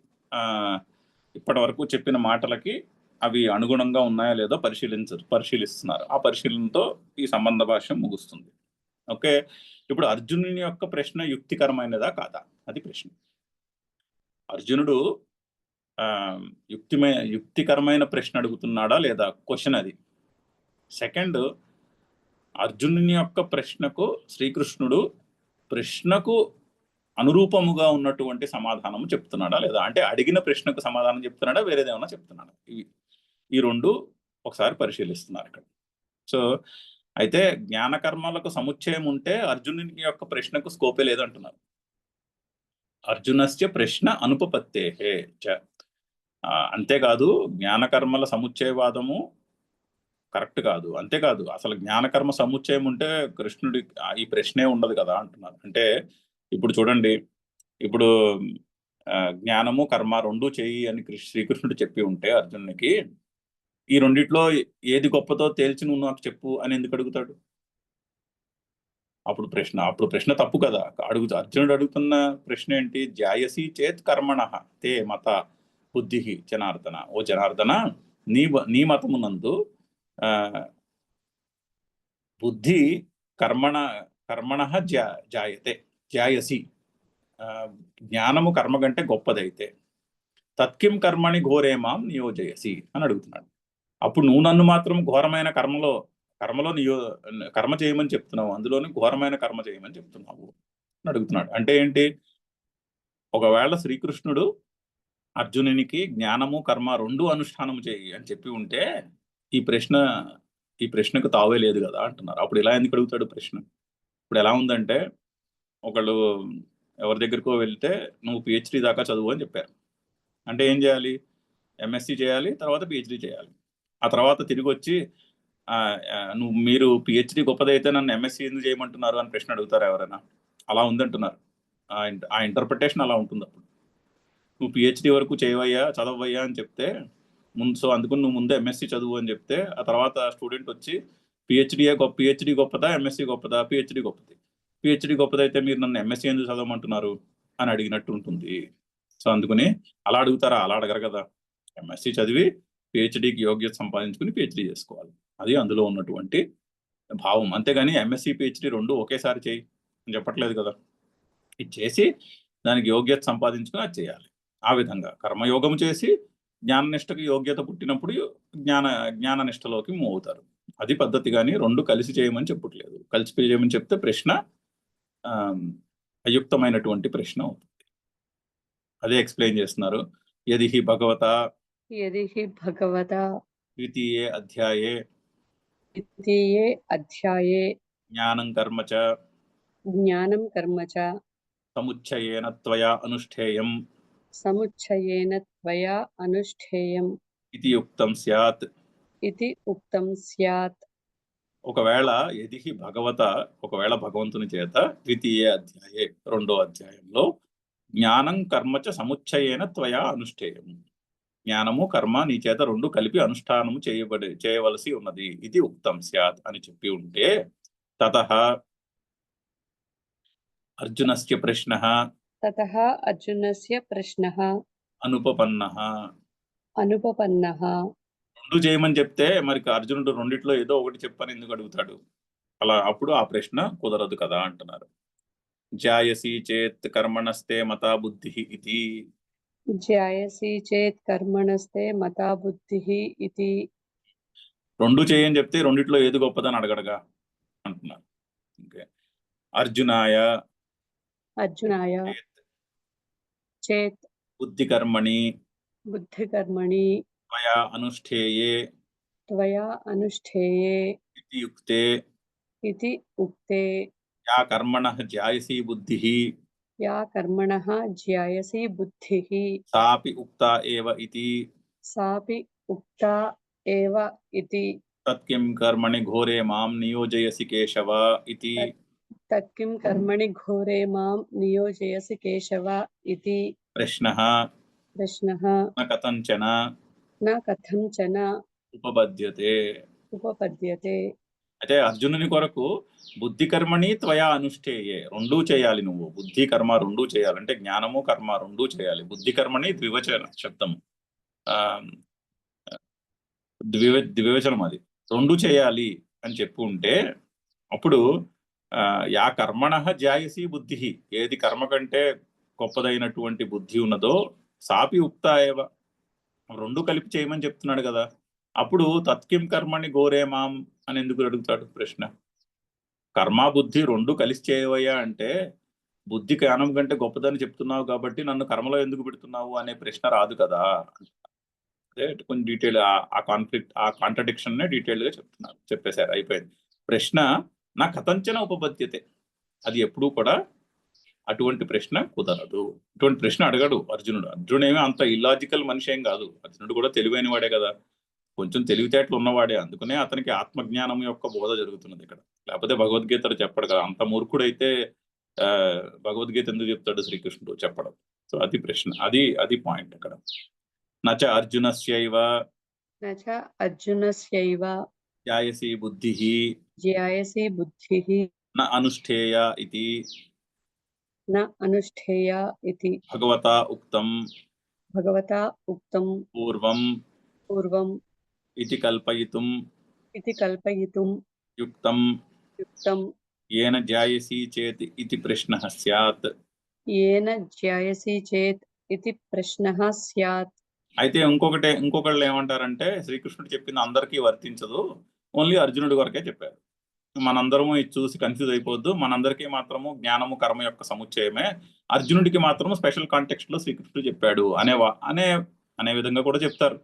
ఇప్పటి వరకు చెప్పిన మాటలకి అవి అనుగుణంగా ఉన్నాయో లేదో పరిశీలిస్తున్నారు. ఆ పరిశీలనతో ఈ సంబంధ భాష్యం ముగుస్తుంది. ఓకే, ఇప్పుడు అర్జునుని యొక్క ప్రశ్న యుక్తికరమైనదా కాదా అది ప్రశ్న. అర్జునుడు యుక్తికరమైన ప్రశ్న అడుగుతున్నాడా లేదా క్వశ్చన్ అది. సెకండ్, అర్జునుని యొక్క ప్రశ్నకు శ్రీకృష్ణుడు ప్రశ్నకు అనురూపముగా ఉన్నటువంటి సమాధానము చెప్తున్నాడా లేదా, అంటే అడిగిన ప్రశ్నకు సమాధానం చెప్తున్నాడా వేరేదేమన్నా చెప్తున్నాడా, ఈ రెండు ఒకసారి పరిశీలిస్తున్నారు ఇక్కడ. సో అయితే జ్ఞానకర్మలకు సముచ్చయం ఉంటే అర్జునుని యొక్క ప్రశ్నకు స్కోపే లేదంటున్నారు. అర్జునస్య ప్రశ్న అనుపపత్తేహే చ. అంతేకాదు జ్ఞానకర్మల సముచ్చయవాదము కరెక్ట్ కాదు. అంతేకాదు అసలు జ్ఞానకర్మ సముచ్చయం ఉంటే కృష్ణుడి ఈ ప్రశ్నే ఉండదు కదా అంటున్నారు. అంటే ఇప్పుడు చూడండి, ఇప్పుడు జ్ఞానము కర్మ రెండు చేయి అని శ్రీకృష్ణుడు చెప్పి ఉంటే అర్జునునికి, ఈ రెండిట్లో ఏది గొప్పతో తేల్చి నువ్వు నాకు చెప్పు అని ఎందుకు అడుగుతాడు? అప్పుడు ప్రశ్న తప్పు కదా. అర్జునుడు అడుగుతున్న ప్రశ్న ఏంటి? జాయసి చేత్ కర్మణః తే మత బుద్ధి జనార్దన. ఓ జనార్దన, నీ మతమునందు బుద్ధి కర్మణః జాయతే జాయసి, జ్ఞానము కర్మ కంటే గొప్పదైతే తత్కిం కర్మణి ఘోరేమాం నియోజయసి అని అడుగుతున్నాడు. అప్పుడు నువ్వు నన్ను మాత్రం ఘోరమైన కర్మలో కర్మ చేయమని చెప్తున్నావు, అందులోని ఘోరమైన కర్మ చేయమని చెప్తున్నావు అని అడుగుతున్నాడు. అంటే ఏంటి? ఒకవేళ శ్రీకృష్ణుడు అర్జునునికి జ్ఞానము కర్మ రెండు అనుష్ఠానము చేయి అని చెప్పి ఉంటే ఈ ప్రశ్నకు తావే లేదు కదా అంటున్నారు. అప్పుడు ఇలా ఎందుకు అడుగుతాడు ప్రశ్న? ఇప్పుడు ఎలా ఉందంటే, ఒకళ్ళు ఎవరి దగ్గరకో వెళ్తే నువ్వు పిహెచ్డి దాకా చదువు అని చెప్పారు. అంటే ఏం చేయాలి? ఎంఎస్సి చేయాలి, తర్వాత పిహెచ్డి చేయాలి. ఆ తర్వాత తిరిగి వచ్చి మీరు పిహెచ్డి గొప్పదైతే నన్ను ఎంఎస్సి ఎందుకు చేయమంటున్నారు అని ప్రశ్న అడుగుతారు ఎవరైనా? అలా ఉందంటున్నారు. ఆ ఇంటర్ప్రిటేషన్ అలా ఉంటుంది. అప్పుడు నువ్వు పిహెచ్డి వరకు చదవయ్యా అని చెప్తే సో అందుకని నువ్వు ముందే ఎంఎస్సి చదువు అని చెప్తే, ఆ తర్వాత స్టూడెంట్ వచ్చి పిహెచ్డి గొప్పదా ఎంఎస్సి గొప్పదా? పిహెచ్డి గొప్పదైతే మీరు నన్ను ఎంఎస్సి ఎందుకు చదవమంటున్నారు అని అడిగినట్టు ఉంటుంది. సో అందుకని అలా అడుగుతారా? అలా అడగరు కదా. ఎంఎస్సి చదివి పిహెచ్డికి యోగ్యత సంపాదించుకుని పిహెచ్డి చేసుకోవాలి. అది అందులో ఉన్నటువంటి భావం. అంతేగాని ఎంఎస్సి పిహెచ్డి రెండు ఒకేసారి చేయి అని చెప్పట్లేదు కదా. ఇది చేసి దానికి యోగ్యత సంపాదించుకుని అది చేయాలి. ఆ విధంగా కర్మయోగం చేసి జ్ఞాననిష్టకి యోగ్యత పుట్టినప్పుడు జ్ఞాననిష్టలోకి మూవ్ అవుతారు. అది పద్ధతి. కానీ రెండు కలిసి చేయమని చెప్పట్లేదు. కలిసి చేయమని చెప్తే ప్రశ్న అయుక్తమైనటువంటి ప్రశ్న అవుతుంది. అదే ఎక్స్ప్లెయిన్ చేస్తున్నారు. యది హి భగవతా ద్వితీయే అధ్యాయే జ్ఞానం కర్మ చ సముచ్చయేన త్వయా అనుష్ఠేయం ఇది ఉక్తం స్యాత్. ఒకవేళ యది హి భగవత, ఒకవేళ భగవంతుని చేత ద్వితీయ అధ్యాయే, రెండో అధ్యాయంలో జ్ఞానం కర్మ చ సముచ్చయేన త్వయా అనుష్ఠేయం, జ్ఞానము కర్మ నీ చేత రెండు కలిపి అనుష్ఠానము చేయవలసి ఉన్నది, ఇది ఉక్తం స్యాత్ అని చెప్పి ఉంటే తతః అర్జునస్య ప్రశ్నః అనుపపన్నః. రెండు చేయమని చెప్తే మరి అర్జునుడు రెండిట్లో ఏదో ఒకటి చెప్పని ఎందుకు అడుగుతాడు? అలా అప్పుడు ఆ ప్రశ్న కుదరదు కదా అంటున్నారు. జాయసి చేత్ కర్మణస్తే మతా బుద్ధి ఇది. రెండు చేయని చెప్తే రెండిట్లో ఏది గొప్పదని అడగడగా అంటున్నారు. ఓకే. అర్జునాయ చేత్ బుద్ధి కర్మణి త్వయా అనుష్ఠేయే ఇది ఉక్తే యా కర్మణః జాయసి బుద్ధిః సాపి ఉక్తా ఏవ ఇతి తత్కిం కర్మణి ఘోరే మాం నియోజయసి కేశవ ఇతి. ప్రశ్నః న కథంచన ఉపపద్యతే. అయితే అర్జునుని కొరకు బుద్ధి కర్మని త్వయా అనుష్ఠేయే, రెండూ చేయాలి నువ్వు. బుద్ధి కర్మ రెండూ చేయాలంటే జ్ఞానము కర్మ రెండూ చేయాలి. బుద్ధి కర్మని ద్వివచన శబ్దం, ద్వివచనం, అది రెండు చేయాలి అని చెప్పు ఉంటే అప్పుడు యా కర్మణః జాయసి బుద్ధి, ఏది కర్మ కంటే గొప్పదైనటువంటి బుద్ధి ఉన్నదో సాపి ఉక్తా ఏవ, రెండు కలిపి చేయమని చెప్తున్నాడు కదా. అప్పుడు తత్కిం కర్మని ఘోరే మాం అని ఎందుకు అడుగుతాడు ప్రశ్న? కర్మ బుద్ధి రెండు కలిసి చేయవయ్యా అంటే బుద్ధి జ్ఞానం కంటే గొప్పదని చెప్తున్నావు కాబట్టి నన్ను కర్మలో ఎందుకు పెడుతున్నావు అనే ప్రశ్న రాదు కదా. అదే కొంచెం డీటెయిల్ ఆ కాంట్రడిక్షన్ నే డీటెయిల్ గా చెప్పేశారు, అయిపోయింది. ప్రశ్న నా కథంచన ఉపపద్యతే, అది ఎప్పుడూ కూడా అటువంటి ప్రశ్న కుదరదు. అటువంటి ప్రశ్న అడగడు అర్జునుడు. అర్జునుడు ఏమీ అంత ఇల్లాజికల్ మనిషి ఏం కాదు. అర్జునుడు కూడా తెలివైన వాడే కదా, కొంచెం తెలివితేటలు ఉన్నవాడే. అందుకనే అతనికి ఆత్మజ్ఞానం యొక్క బోధ జరుగుతున్నది ఇక్కడ. లేకపోతే భగవద్గీతలు చెప్పడు కదా. అంత మూర్ఖుడైతే భగవద్గీత ఎందుకు చెప్తాడు శ్రీకృష్ణుడు? చెప్పడం. సో అది ప్రశ్న, అది పాయింట్ అక్కడ. నచ అర్జునస్యైవ జాయసి బుద్ధిః న అనుష్ఠేయ ఇతి భగవతా ఉక్తం పూర్వం ఇతి కల్పయితుం యుక్తం ఏన జాయసి చేత్ ఇతి ప్రశ్నః స్యాత్. అయితే ఇంకొకళ్ళు ఏమంటారంటే శ్రీకృష్ణుడు చెప్పింది అందరికీ వర్తించదు, ఓన్లీ అర్జునుడి వరకే చెప్పారు. మనందరము ఇది చూసి కన్ఫ్యూజ్ అయిపోద్దు, మనందరికీ మాత్రము జ్ఞానము కర్మ యొక్క సముచ్చయమే, అర్జునుడికి మాత్రము స్పెషల్ కాంటెక్స్ట్ లో శ్రీకృష్ణుడు చెప్పాడు అనే విధంగా కూడా చెప్తారు.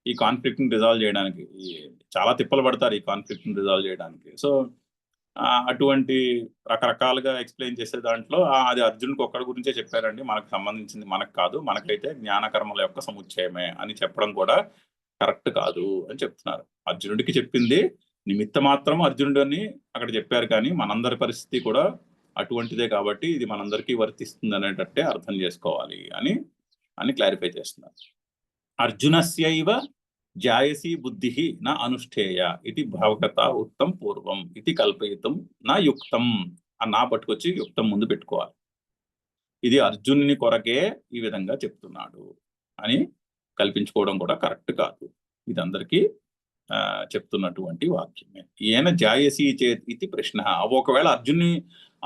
ఈ కాన్ఫ్లిక్ట్ ని రిజాల్వ్ చేయడానికి చాలా తిప్పలు పడతారు, ఈ కాన్ఫ్లిక్ట్ ని రిజాల్వ్ చేయడానికి. సో అటువంటి రకరకాలుగా ఎక్స్ప్లెయిన్ చేసే దాంట్లో అది అర్జునుడికి ఒక్కడి గురించే చెప్పారండి, మనకు సంబంధించింది మనకు కాదు, మనకైతే జ్ఞాన కర్మల యొక్క సముచ్చయమే అని చెప్పడం కూడా కరెక్ట్ కాదు అని చెప్తున్నారు. అర్జునుడికి చెప్పింది నిమిత్త మాత్రం అర్జునుడు అని అక్కడ చెప్పారు, కానీ మనందరి పరిస్థితి కూడా అటువంటిదే కాబట్టి ఇది మనందరికీ వర్తిస్తుంది అనేటట్టే అర్థం చేసుకోవాలి అని క్లారిఫై చేస్తున్నారు. అర్జునస్యైవ జాయసి బుద్ధిః న అనుష్ఠేయ ఇది భగవతా ఉక్తం పూర్వం ఇది కల్పయితం నా యుక్తం. ఆ నా పట్టుకొచ్చి యుక్తం ముందు పెట్టుకోవాలి. ఇది అర్జునుని కొరకే ఈ విధంగా చెప్తున్నాడు అని కల్పించుకోవడం కూడా కరెక్ట్ కాదు. ఇది అందరికీ చెప్తున్నటువంటి వాక్యమే. ఏన జాయసి చేత్ ఇది ప్రశ్న. ఒకవేళ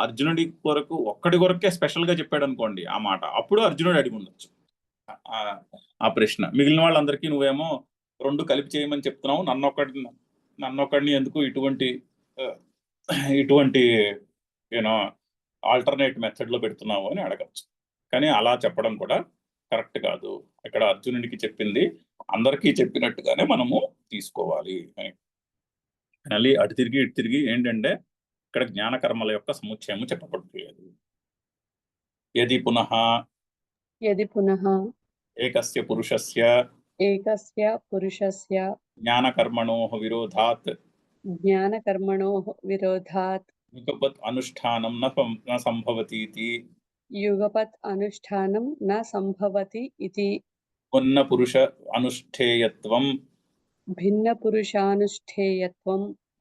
అర్జునుడి కొరకు ఒక్కడి కొరకే స్పెషల్ గా చెప్పాడు అనుకోండి ఆ మాట, అప్పుడు అర్జునుడు అడిగి ఉండొచ్చు. ఆ ప్రశ్న. మిగిలిన వాళ్ళందరికీ నువ్వేమో 2 కలిపి చేయమని చెప్తున్నావు. నన్నొక్కడిని ఎందుకు ఇటువంటి యూనో ఆల్టర్నేట్ మెథడ్‌లో పెడుతున్నావు అని అడగొచ్చు. కానీ అలా చెప్పడం కూడా కరెక్ట్ కాదు. ఇక్కడ అర్జునుడికి చెప్పింది అందరికీ చెప్పినట్టుగానే మనము తీసుకోవాలి అని. మళ్ళీ అటు తిరిగి, ఇటు తిరిగి ఏంటంటే ఇక్కడ జ్ఞానకర్మల యొక్క సముచ్చయము చెప్పబడట్లేదు. యది పునః ఏకస్య పురుషస్య జ్ఞానకర్మణోః విరోధాత్ యుగపత్ అనుష్ఠానం న సంభవతి ఇతి భిన్న పురుష అనుష్ఠేయత్వం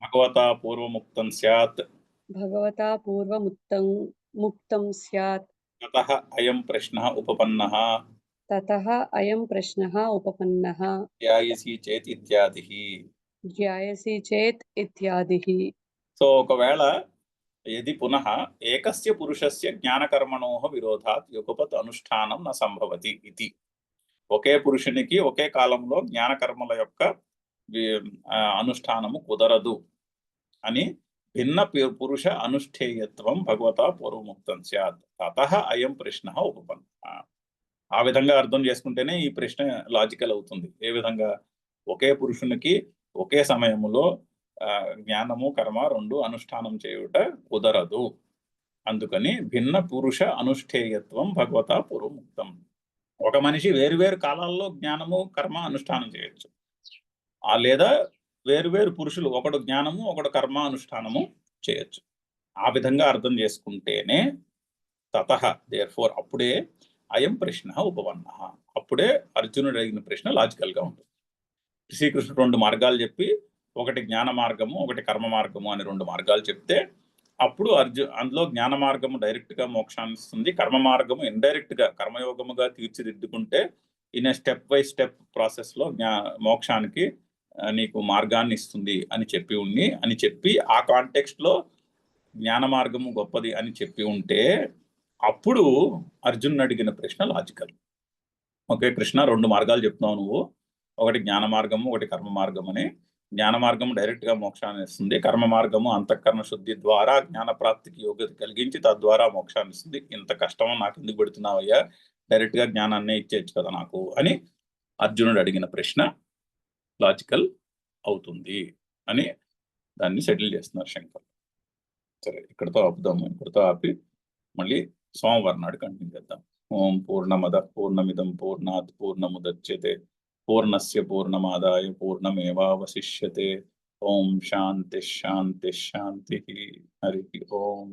భగవతా పూర్వముక్తం స్యాత్ తతః అయం ప్రశ్నః ఉపపన్నః ధ్యాయసి చేత్ ఇత్యాదిః. సో ఒకవేళ యది పునః ఏకస్య పురుషస్య జ్ఞానకర్మణోః విరోధాత్ యుగపత్ అనుష్ఠానం న సంభవతి ఇది, ఒకే పురుషునికి ఒకే కాలంలో జ్ఞానకర్మల యొక్క అనుష్ఠానము కుదరదు అని భిన్న పురుష అనుష్ఠేయత్వం భగవతా పూర్వముక్తం స్యాత్ తతః అయం ప్రశ్నః ఉపపన్నః. ఆ విధంగా అర్థం చేసుకుంటేనే ఈ ప్రశ్న లాజికల్ అవుతుంది. ఏ విధంగా? ఒకే పురుషునికి ఒకే సమయంలో జ్ఞానము కర్మ 2 అనుష్ఠానం చేయుట కుదరదు. అందుకని భిన్న పురుష అనుష్ఠేయత్వం భగవతా పూర్వముక్తం. ఒక మనిషి వేరువేరు కాలాల్లో జ్ఞానము కర్మ అనుష్ఠానం చేయొచ్చు. లేదా వేరువేరు పురుషులు ఒకడు జ్ఞానము ఒకడు కర్మ అనుష్ఠానము చేయొచ్చు. ఆ విధంగా అర్థం చేసుకుంటేనే తతః దేర్ఫోర్ అప్పుడే అయం ప్రశ్న ఉపపన్నః, అప్పుడే అర్జునుడు అడిగిన ప్రశ్న లాజికల్ గా ఉంటుంది. శ్రీకృష్ణుడు 2 మార్గాలు చెప్పి ఒకటి జ్ఞాన మార్గము ఒకటి కర్మ మార్గము అని 2 మార్గాలు చెప్తే అప్పుడు అందులో జ్ఞాన మార్గము డైరెక్ట్ గా మోక్షాన్ని ఇస్తుంది, కర్మ మార్గము ఇండైరెక్ట్ గా కర్మయోగముగా తీర్చిదిద్దుకుంటే in a step by step process లో మోక్షానికి నీకు మార్గాన్ని ఇస్తుంది అని చెప్పి ఆ కాంటెక్స్ట్ లో జ్ఞాన మార్గము గొప్పది అని చెప్పి ఉంటే అప్పుడు అర్జునుడు అడిగిన ప్రశ్న లాజికల్. ఓకే కృష్ణ 2 మార్గాలు చెప్తున్నావు నువ్వు, ఒకటి జ్ఞాన మార్గము ఒకటి కర్మ మార్గం అని. జ్ఞాన మార్గము డైరెక్ట్ గా మోక్షాన్ని ఇస్తుంది, కర్మ మార్గము అంతఃకరణ శుద్ధి ద్వారా జ్ఞాన ప్రాప్తికి యోగ్యత కలిగించి తద్వారా మోక్షాన్ని ఇస్తుంది. ఇంత కష్టం నాకు ఎందుకు పెడుతున్నావయ్యా, డైరెక్ట్ గా జ్ఞానాన్నే ఇచ్చేయచ్చు కదా నాకు అని అర్జునుడు అడిగిన ప్రశ్న లాజికల్ అవుతుంది అని దాన్ని సెటిల్ చేస్తున్నారు శంకర్. సరే ఇక్కడతో ఆపుదాము. ఇక్కడతో ఆపి మళ్ళీ సోమవారం నాడు కంటిన్యూ చేద్దాం. ఓం పూర్ణమదః పూర్ణమిదం పూర్ణాత్ పూర్ణముదచ్యతే పూర్ణస్య పూర్ణమాదాయ పూర్ణమేవావశిష్యతే. ఓం శాంతి శాంతి శాంతి. హరి ఓం.